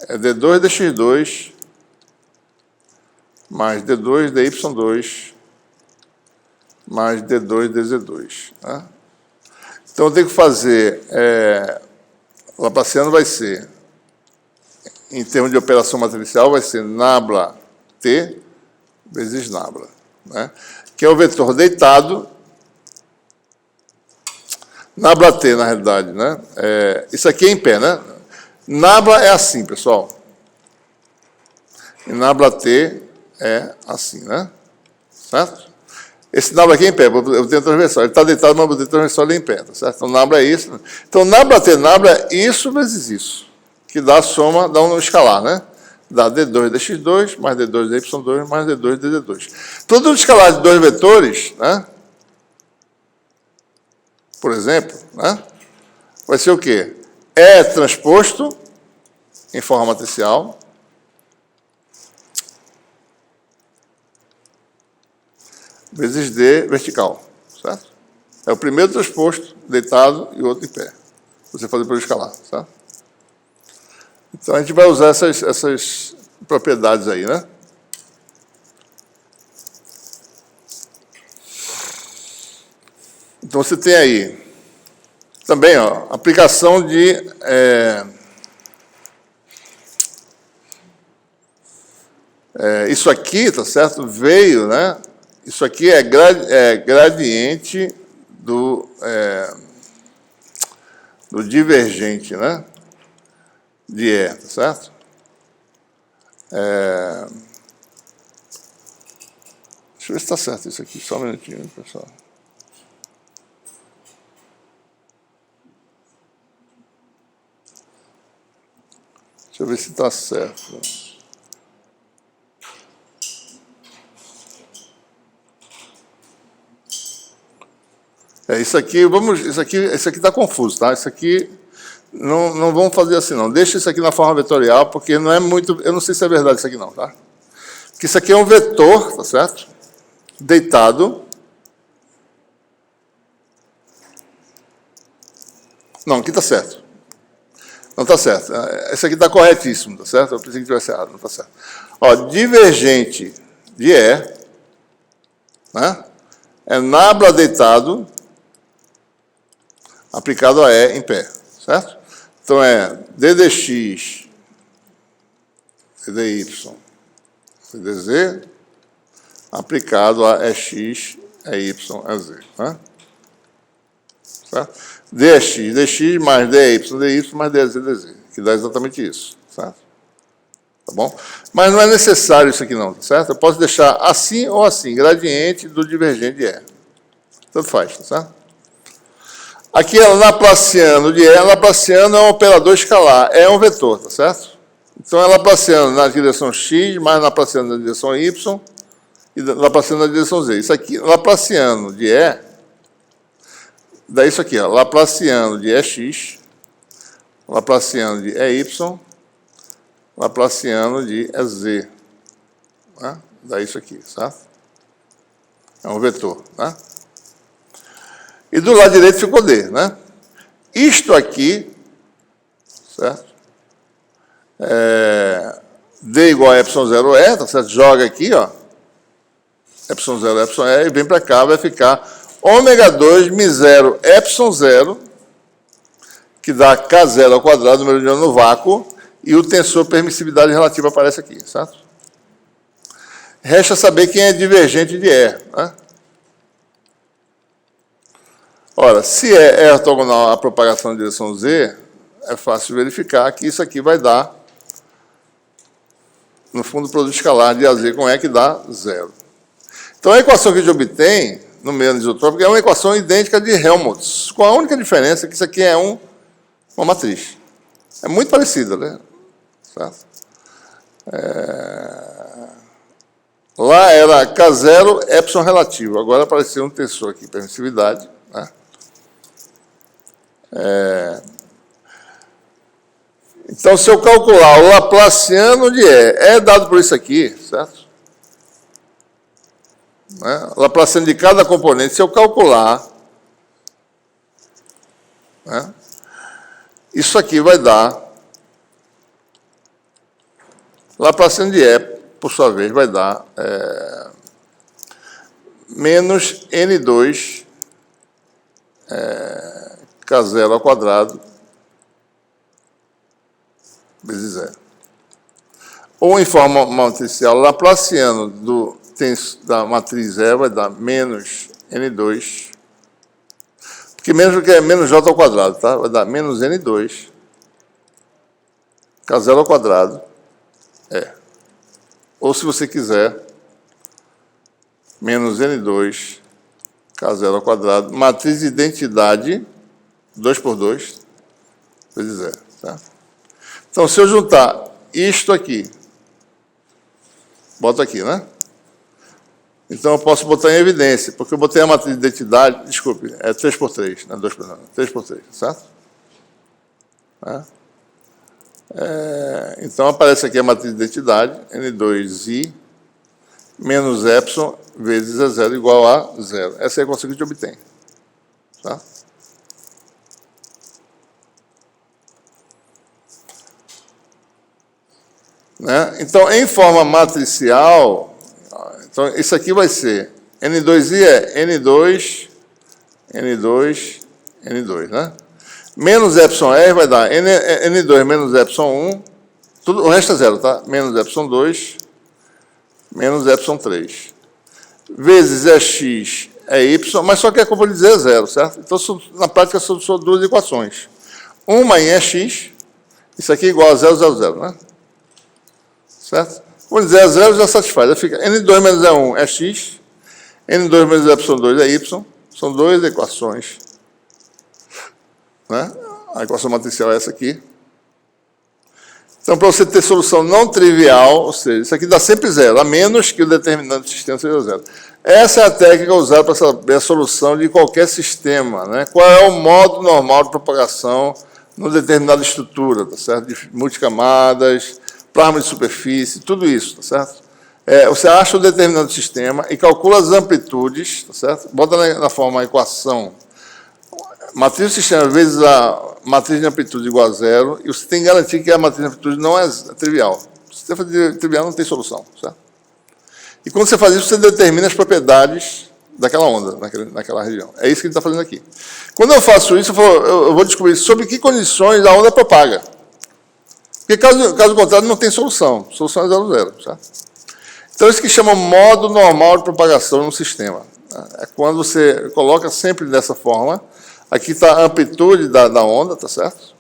é D2 dx2 mais D2 dy2 mais D2 dz2. Né? Então, eu tenho que fazer... o laplaciano vai ser, em termos de operação matricial, vai ser nabla T vezes nabla. Né? Que é o vetor deitado. Nabla T, na realidade, né? Isso aqui é em pé, né? Nabla é assim, pessoal. E nabla T é assim, né? Certo? Esse nabla aqui é em pé, eu tenho transversal. Ele está deitado, mas eu tenho transversal ali em pé, tá certo? Então, nabla é isso. Então, nabla T, nabla é isso vezes isso. Que dá a soma, dá um escalar, né? Dá D2 dx2 mais D2 dy2 mais D2 dz2. Todo escalar de dois vetores, né? Por exemplo, né? Vai ser o quê? E transposto em forma matricial vezes D vertical, certo? É o primeiro transposto deitado e o outro em pé. Você fazer por escalar, certo? Então, a gente vai usar essas propriedades aí, né? Então, você tem aí também, ó, aplicação de... isso aqui, tá certo? Veio, né? Isso aqui é gradiente do divergente, né? De E, tá certo? Deixa eu ver se está certo isso aqui, só um minutinho, pessoal. Deixa eu ver se está certo. Isso aqui está confuso, tá? Isso aqui não vamos fazer assim, não. Deixa isso aqui na forma vetorial, porque não é muito... Eu não sei se é verdade isso aqui, não, tá? Porque isso aqui é um vetor, tá certo? Deitado. Não, aqui está certo. Não está certo. Esse aqui está corretíssimo, tá certo? Eu pensei que tivesse errado, não está certo. Ó, divergente de E, né? É nabla deitado aplicado a E em pé, certo? Então, é ddx, dy, dz, aplicado a EX, EY, EZ. Né? Certo? dx mais dy mais dz, dz, que dá exatamente isso, certo? Tá bom? Mas não é necessário isso aqui não, tá certo? Eu posso deixar assim ou assim, gradiente do divergente de E. Tanto faz, tá certo? Aqui é o laplaciano de E. Laplaciano é um operador escalar, é um vetor, tá certo? Então é laplaciano na direção x, mais laplaciano na direção y, e laplaciano na direção z. Isso aqui, laplaciano de E, dá isso aqui, ó, laplaciano de EX, laplaciano de EY, laplaciano de EZ. Né? Dá isso aqui, certo? É um vetor, né? E do lado direito ficou D, né? Isto aqui, certo? D igual a ε0E, tá certo? Joga aqui, ó. ε0, εE, e vem para cá, vai ficar ômega 2 μ0 ε0, que dá K0 ao quadrado, número de ônus no vácuo, e o tensor permissividade relativa aparece aqui, certo? Resta saber quem é divergente de E, né? Ora, se é ortogonal à propagação na direção Z, é fácil verificar que isso aqui vai dar, no fundo, o produto escalar de AZ com E, que dá 0. Então, a equação que a gente obtém, no meio anisotrópico, é uma equação idêntica de Helmholtz, com a única diferença que isso aqui é uma matriz. É muito parecida, né? Certo? Lá era K0, epsilon relativo. Agora apareceu um tensor aqui, permissividade. Né? Então, se eu calcular o laplaciano de E, é dado por isso aqui, certo? Né? O laplaciano de cada componente, se eu calcular, né? Isso aqui vai dar, laplaciano de E, por sua vez, vai dar menos N2 K0 ao quadrado vezes 0. Ou em forma matricial, laplaciano da matriz E vai dar menos N2, porque menos que é menos J ao quadrado, tá? Vai dar menos N2 K0 ao quadrado Ou, se você quiser, menos N2 K0 ao quadrado, matriz de identidade 2 por 2 vezes 0. Tá? Então, se eu juntar isto aqui, boto aqui, né? Então, eu posso botar em evidência, porque eu botei a matriz de identidade, desculpe, é 3 por 3, não é 2 por 2, 3 por 3, certo? Então, aparece aqui a matriz de identidade, N2I menos epsilon vezes E0 igual a 0. Essa é a equação que a gente obtém. Tá? Né? Então, em forma matricial, então, isso aqui vai ser N2I é N2, N2, N2, né? Menos epsilon R vai dar N2 menos epsilon 1, tudo, o resto é 0, tá? Menos epsilon 2, menos epsilon 3. Vezes EX é Y, mas só que a componente Z é 0, certo? Então, na prática, são duas equações. Uma em EX, isso aqui é igual a 0, 0, 0, né? Certo? Quando dizer 0, já satisfaz. Fica N2 menos E1 é X, N2 menos epsilon 2 é Y. São duas equações. Né? A equação matricial é essa aqui. Então, para você ter solução não trivial, ou seja, isso aqui dá sempre 0, a menos que o determinante do sistema seja 0. Essa é a técnica usada para saber a solução de qualquer sistema. Né? Qual é o modo normal de propagação numa determinada estrutura, tá certo? De multicamadas, plasma de superfície, tudo isso, tá certo? Você acha o determinante do sistema e calcula as amplitudes, tá certo? Bota na forma a equação matriz do sistema vezes a matriz de amplitude igual a 0, e você tem que garantir que a matriz de amplitude não é trivial. Se você fazer trivial, não tem solução, certo? E quando você faz isso, você determina as propriedades daquela onda, naquela região. É isso que ele está fazendo aqui. Quando eu faço isso, eu vou descobrir sobre que condições a onda propaga. Porque, caso contrário, não tem solução. A solução é 0, 0, certo? Então, isso que chama modo normal de propagação no sistema. É quando você coloca sempre dessa forma. Aqui está a amplitude da onda, tá certo?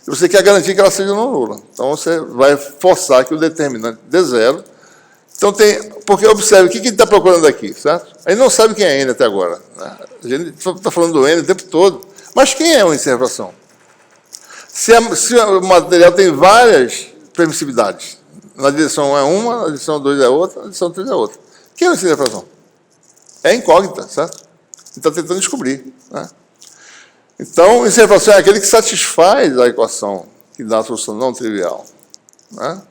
E você quer garantir que ela seja não nula. Então, você vai forçar que o determinante dê 0. Então, porque observe, o que ele está procurando aqui, certo? A gente não sabe quem é N até agora. Né? A gente está falando do N o tempo todo. Mas quem é uma inservação? Se o material tem várias permissividades, na direção 1 é uma, na direção 2 é outra, na direção 3 é outra. O que é o índice de refração? É incógnita, certo? A gente está tentando descobrir, né? Então, o índice de refração é aquele que satisfaz a equação que dá a solução não trivial, né?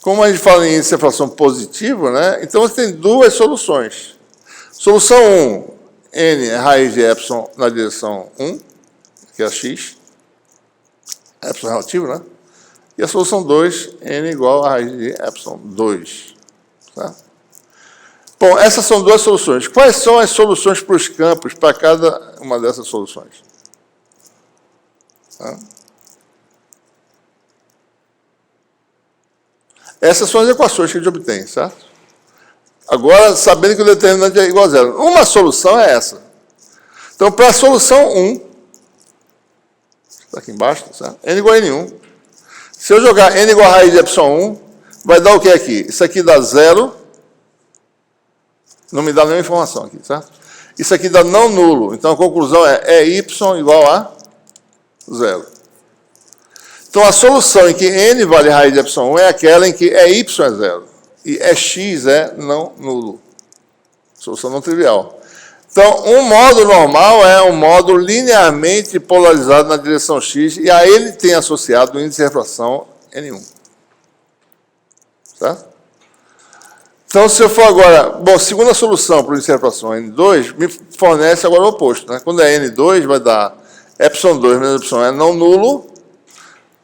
Como a gente fala em índice de refração positivo, né? Então você tem duas soluções. Solução 1, n é raiz de epsilon na direção 1, que é x, epsilon relativo, né? E a solução 2, n igual a raiz de epsilon 2. Tá? Bom, essas são duas soluções. Quais são as soluções para os campos, para cada uma dessas soluções? Tá? Essas são as equações que a gente obtém, certo? Agora, sabendo que o determinante é igual a zero. Uma solução é essa. Então, para a solução 1, está aqui embaixo, certo? N igual a N1. Se eu jogar N igual a raiz de epsilon 1, vai dar o que aqui? Isso aqui dá 0. Não me dá nenhuma informação aqui, certo? Isso aqui dá não nulo. Então, a conclusão é y igual a 0. Então, a solução em que n vale raiz de epsilon 1 é aquela em que y é 0 e x é não nulo. Solução não trivial. Então, um modo normal é um modo linearmente polarizado na direção x e a ele tem associado o índice de refração n1. Certo? Então, se eu for agora... Bom, segunda solução para o índice de refração n2 me fornece agora o oposto, né? Quando é n2, vai dar epsilon 2 menos epsilon é não nulo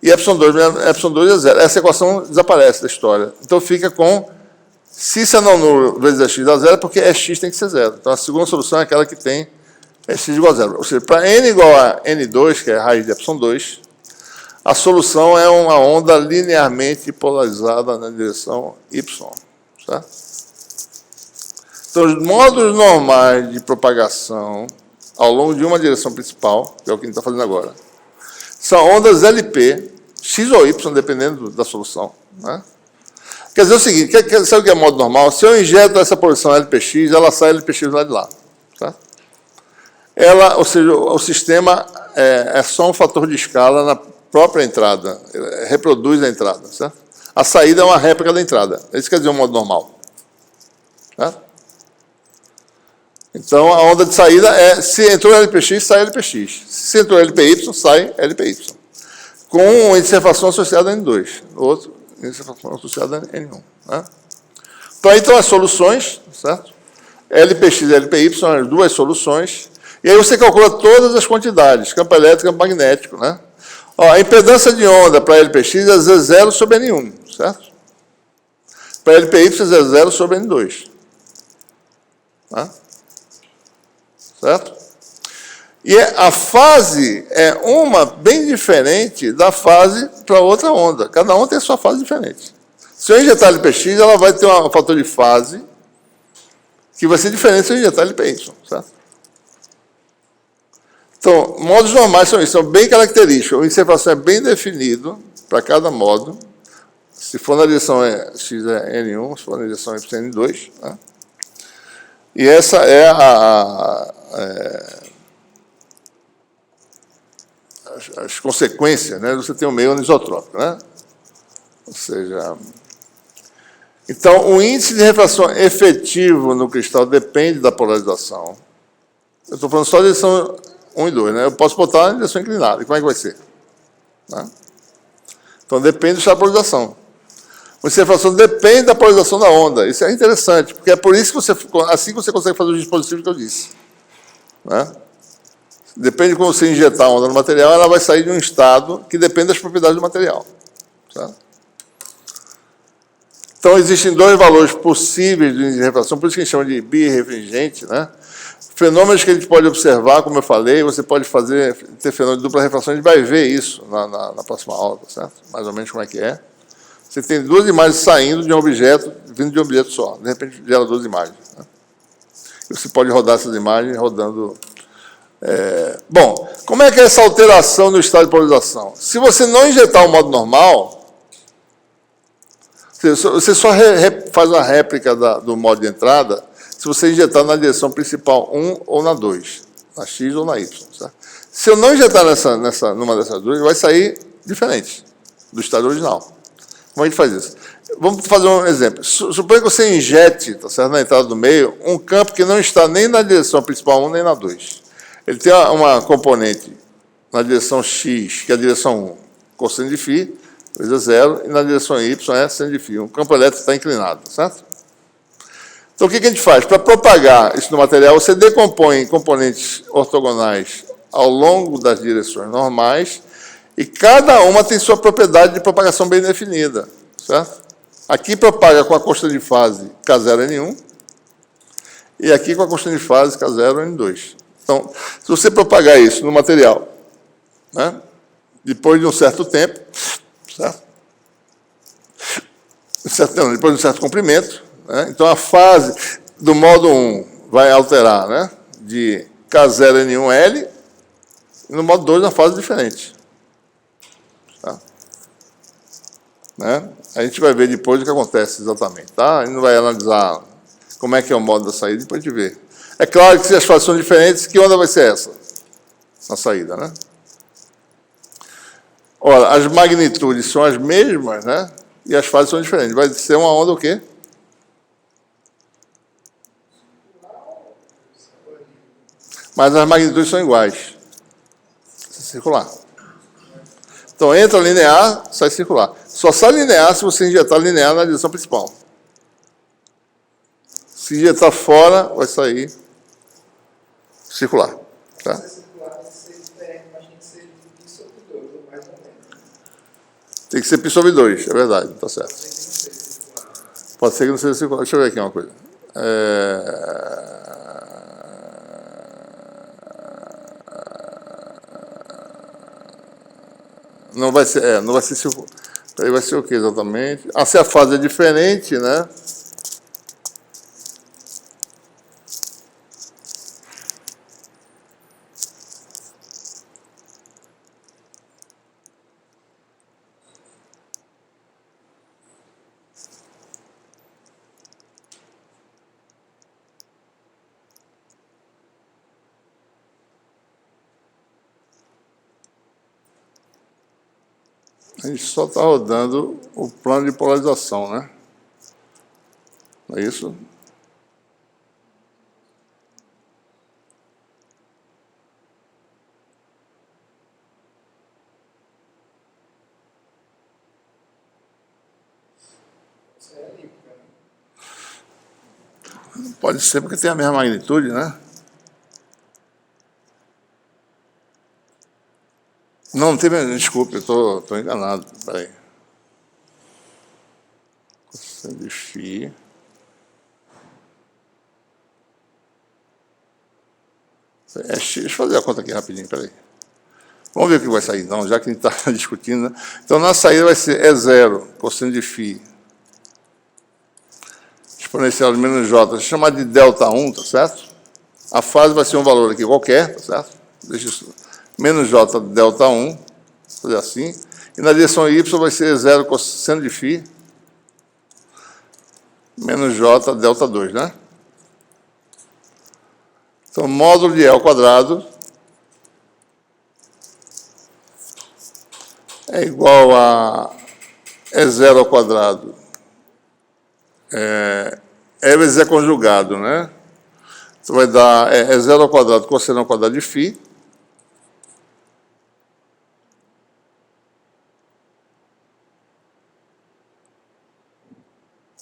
e epsilon 2 menos epsilon 2 é zero. Essa equação desaparece da história. Então, fica com... Se isso é não nulo vezes x dá zero, porque x tem que ser zero. Então, a segunda solução é aquela que tem x igual a zero. Ou seja, para n igual a n2, que é a raiz de epsilon 2, a solução é uma onda linearmente polarizada na direção y. Certo? Então, os modos normais de propagação ao longo de uma direção principal, que é o que a gente está fazendo agora, são ondas LP, x ou y, dependendo da solução, né? Quer dizer o seguinte, sabe o que é modo normal? Se eu injeto essa posição LPX, ela sai LPX lá de lá. Tá? Ela, ou seja, o sistema é só um fator de escala na própria entrada, reproduz a entrada. Certo? A saída é uma réplica da entrada. Isso quer dizer um modo normal. Certo? Então, a onda de saída é, se entrou LPX, sai LPX. Se entrou LPY, sai LPY. Com um índice de refração associado a N2. O outro, índice de refração associado a N1. Né? Então, aí estão as soluções, certo? LPX e LPY são as duas soluções. E aí você calcula todas as quantidades, campo elétrico e campo magnético. Né? Ó, a impedância de onda para LPX é Z0 sobre N1, certo? Para LPY é Z0 sobre N2. Tá? Certo? E a fase é uma bem diferente da fase para outra onda. Cada onda tem a sua fase diferente. Se eu injetar LPX, ela vai ter um fator de fase que vai ser diferente se eu injetar LPY. Certo? Então, modos normais são isso, são bem característicos. O índice de refração é bem definido para cada modo. Se for na direção x é N1, se for na direção y é N2. Tá? E essa é as consequências, né? Você tem um meio anisotrópico, né? Ou seja, então o índice de refração efetivo no cristal depende da polarização. Eu estou falando só da direção 1 e 2, né? Eu posso botar na direção inclinada. E como é que vai ser? Né? Então depende do estado de polarização. O índice de refração depende da polarização da onda. Isso é interessante, porque é por isso que assim que você consegue fazer os dispositivos que eu disse. Né? Depende de como você injetar a onda no material, ela vai sair de um estado que depende das propriedades do material. Certo? Então, existem dois valores possíveis de índice de refração, por isso que a gente chama de birrefringente. Né? Fenômenos que a gente pode observar, como eu falei, você pode ter fenômeno de dupla refração, a gente vai ver isso na próxima aula, certo? Mais ou menos como é que é. Você tem duas imagens saindo de um objeto, vindo de um objeto só. De repente, gera duas imagens. Né? E você pode rodar essas imagens rodando... Bom, como é que é essa alteração no estado de polarização? Se você não injetar o modo normal, você só faz uma réplica do modo de entrada se você injetar na direção principal 1 ou na 2, na X ou na Y. Certo? Se eu não injetar numa dessas duas, vai sair diferente do estado original. Como a gente faz isso? Vamos fazer um exemplo. Suponha que você injete, tá certo, na entrada do meio, um campo que não está nem na direção principal 1, nem na 2. Ele tem uma componente na direção x, que é a direção 1, cosseno de φ, vezes a 0, e na direção y é seno de φ. O campo elétrico está inclinado, tá certo? Então, o que a gente faz? Para propagar isso no material, você decompõe em componentes ortogonais ao longo das direções normais, e cada uma tem sua propriedade de propagação bem definida, certo? Aqui propaga com a constante de fase K0N1, e aqui com a constante de fase K0N2. Então, se você propagar isso no material, né, depois de um certo tempo, certo? Depois de um certo comprimento, né, então a fase do modo 1 vai alterar, né, de K0N1L, e no modo 2 na fase diferente. Tá? Né? A gente vai ver depois o que acontece exatamente. Tá? A gente não vai analisar como é que é o modo da saída, depois a gente vê. É claro que se as fases são diferentes, que onda vai ser essa? Na saída, né? Ora, as magnitudes são as mesmas, né? E as fases são diferentes. Vai ser uma onda o quê? Mas as magnitudes são iguais. Circular. Então, entra linear, sai circular. Só sai linear se você injetar linear na direção principal. Se injetar fora, vai sair circular. Tá? Tem que ser π sobre 2, é verdade, está certo. Pode ser que não seja circular. Deixa eu ver aqui uma coisa. Não vai ser circular. Aí vai ser o que exatamente? Ah, se a fase é diferente, né? A gente só está rodando o plano de polarização, né? Não é isso? Pode ser porque tem a mesma magnitude, né? Não tem, desculpe, eu estou enganado. Peraí. Cosseno de φ. Deixa eu fazer a conta aqui rapidinho, peraí. Vamos ver o que vai sair, não, já que a gente está discutindo. Né? Então, na saída vai ser E0, cosseno de φ, exponencial de menos J, vou chamar de delta1, tá certo? A fase vai ser um valor aqui qualquer, tá certo? Deixa isso. Menos J delta 1, fazer assim, e na direção Y vai ser 0 cosseno de φ, menos J delta 2, né? Então, módulo de E ao quadrado é igual a E0 ao quadrado, E vezes E conjugado, né? Então, vai dar E0 ao quadrado cosseno ao quadrado de φ,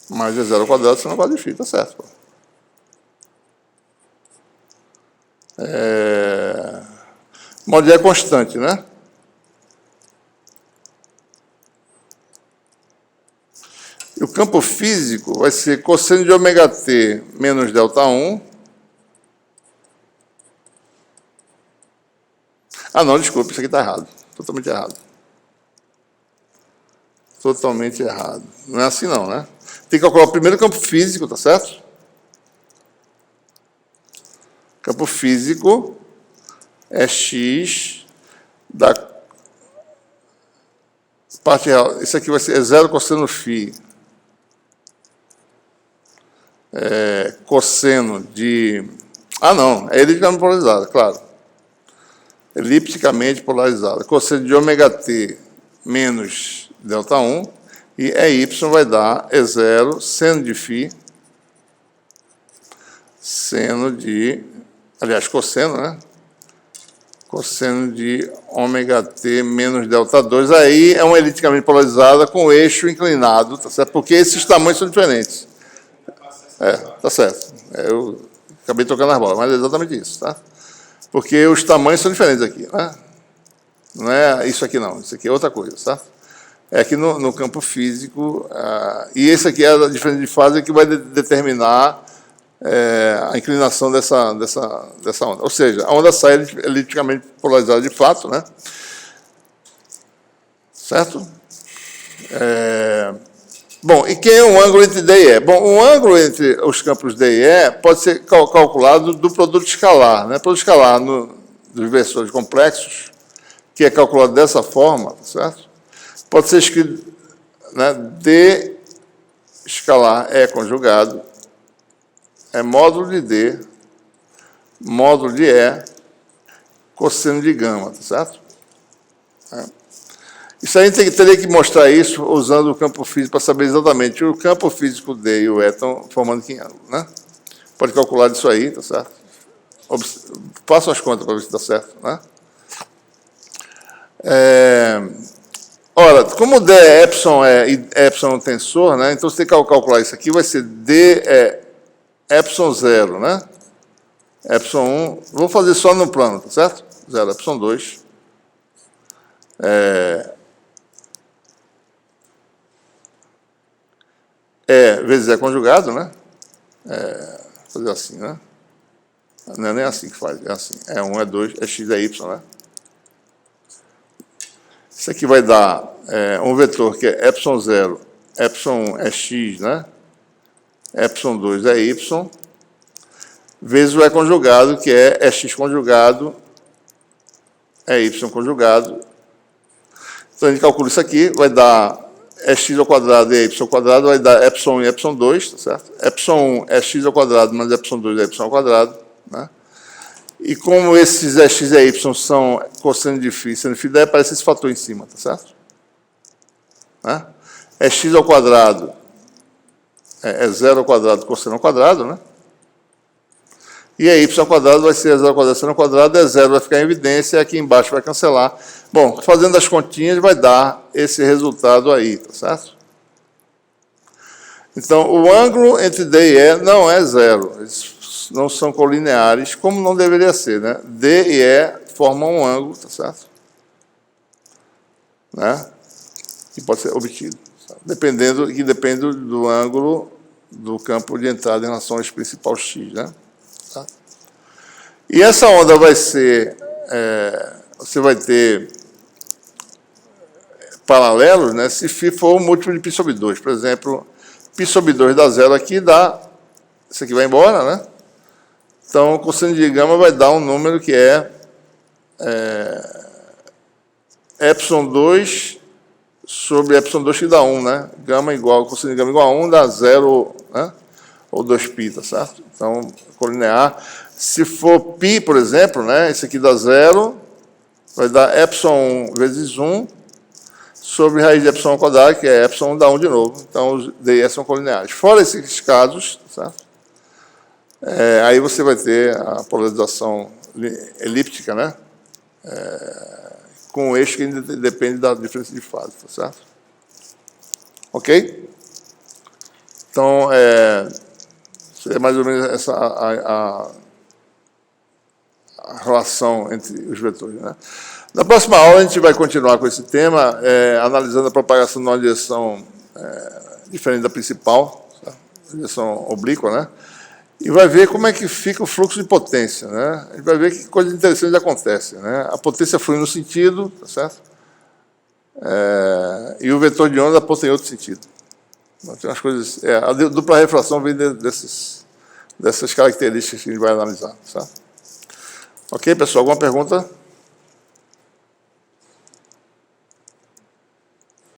mais E0 ao quadrado, seno ao quadrado de φ, tá certo. Módulo é constante, né? E o campo físico vai ser cosseno de ômega t menos delta 1. Ah, não, desculpa, isso aqui está errado. Totalmente errado. Totalmente errado. Não é assim não, né? Tem que calcular o primeiro campo físico, tá certo? Campo físico é x da parte real. Isso aqui vai ser 0 cosseno φ. Cosseno de... Ah, não. É elipticamente polarizada, claro. Elipticamente polarizada. Cosseno de ômega t menos delta 1 E EY vai dar E0 seno de φ, seno de, aliás, cosseno, né? Cosseno de ômega t menos delta 2. Aí é uma eliticamente polarizada com o eixo inclinado, tá certo? Porque esses tamanhos são diferentes. Tá certo. Eu acabei tocando as bolas, mas é exatamente isso, tá? Porque os tamanhos são diferentes aqui, né? Não é isso aqui, não. Isso aqui é outra coisa, tá? É aqui no campo físico, e esse aqui é a diferença de fase que vai determinar a inclinação dessa onda. Ou seja, a onda sai eliticamente polarizada de fato, né? Certo? Bom, e quem é o ângulo entre D e E? Bom, o ângulo entre os campos D e E pode ser calculado do produto escalar, né? O produto escalar dos versores complexos, que é calculado dessa forma, certo? Pode ser escrito, né, D escalar E conjugado é módulo de D, módulo de E, cosseno de gama, tá certo? Isso aí teria que mostrar isso usando o campo físico para saber exatamente o campo físico D e o E estão formando que ângulo, né? Pode calcular isso aí, tá certo? Façam as contas para ver se dá certo, né? Ora, como D é epsilon e epsilon é um tensor, né? Então você tem que calcular isso aqui, vai ser D é epsilon 0, né? Epsilon 1, vou fazer só no plano, tá certo? 0, epsilon 2. Vezes E conjugado, né? Fazer assim, né? Não é nem assim que faz, é assim. É 1, é 2, é x, é y, né? Isso aqui vai dar um vetor que é epsilon 0, epsilon 1 é x, né? Epsilon 2 é y, vezes o E conjugado, que é x conjugado, é y conjugado. Então, a gente calcula isso aqui, vai dar x ao quadrado e y ao quadrado, vai dar epsilon 1 e epsilon 2, tá certo? Epsilon 1 é x ao quadrado, mais epsilon 2 é y ao quadrado, né? E como esses x e y são cosseno de φ, seno de φ, daí aparece esse fator em cima, tá certo? Né? X ao quadrado é 0 ao quadrado, cosseno ao quadrado, né? E y ao quadrado vai ser 0 ao quadrado, seno ao quadrado, é 0, vai ficar em evidência, e aqui embaixo vai cancelar. Bom, fazendo as continhas, vai dar esse resultado aí, tá certo? Então, o ângulo entre D e E não é 0, eles não são colineares, como não deveria ser, né? D e E formam um ângulo, tá certo? Né? Que pode ser obtido, que depende do ângulo do campo de entrada em relação ao eixo principal x, né? Tá? E essa onda vai ser, você vai ter paralelos, né? Se φ for um múltiplo de π sobre 2, por exemplo, π sobre 2 dá 0 aqui, dá, isso aqui vai embora, né? Então, o cosseno de gama vai dar um número que é epsilon 2 sobre epsilon 2 que dá 1, né? Gama igual, cosseno de gama igual a 1 dá 0, né? Ou 2π, tá certo? Então, colinear. Se for π, por exemplo, né? Esse aqui dá 0, vai dar epsilon 1 vezes 1 sobre raiz de epsilon ao quadrado, que é epsilon dá 1 de novo. Então, os D e E são colineares. Fora esses casos, tá certo? Aí você vai ter a polarização elíptica, né? Com o eixo que depende da diferença de fase, tá certo? Ok? Então, seria mais ou menos essa a relação entre os vetores, né? Na próxima aula, a gente vai continuar com esse tema, analisando a propagação numa direção diferente da principal, tá? Direção oblíqua, né? E vai ver como é que fica o fluxo de potência, né? A gente vai ver que coisas interessantes acontecem, né? A potência flui no sentido, tá certo? E o vetor de onda aponta em outro sentido. Então, tem umas coisas... a dupla refração vem dessas características que a gente vai analisar, certo? Ok, pessoal? Alguma pergunta?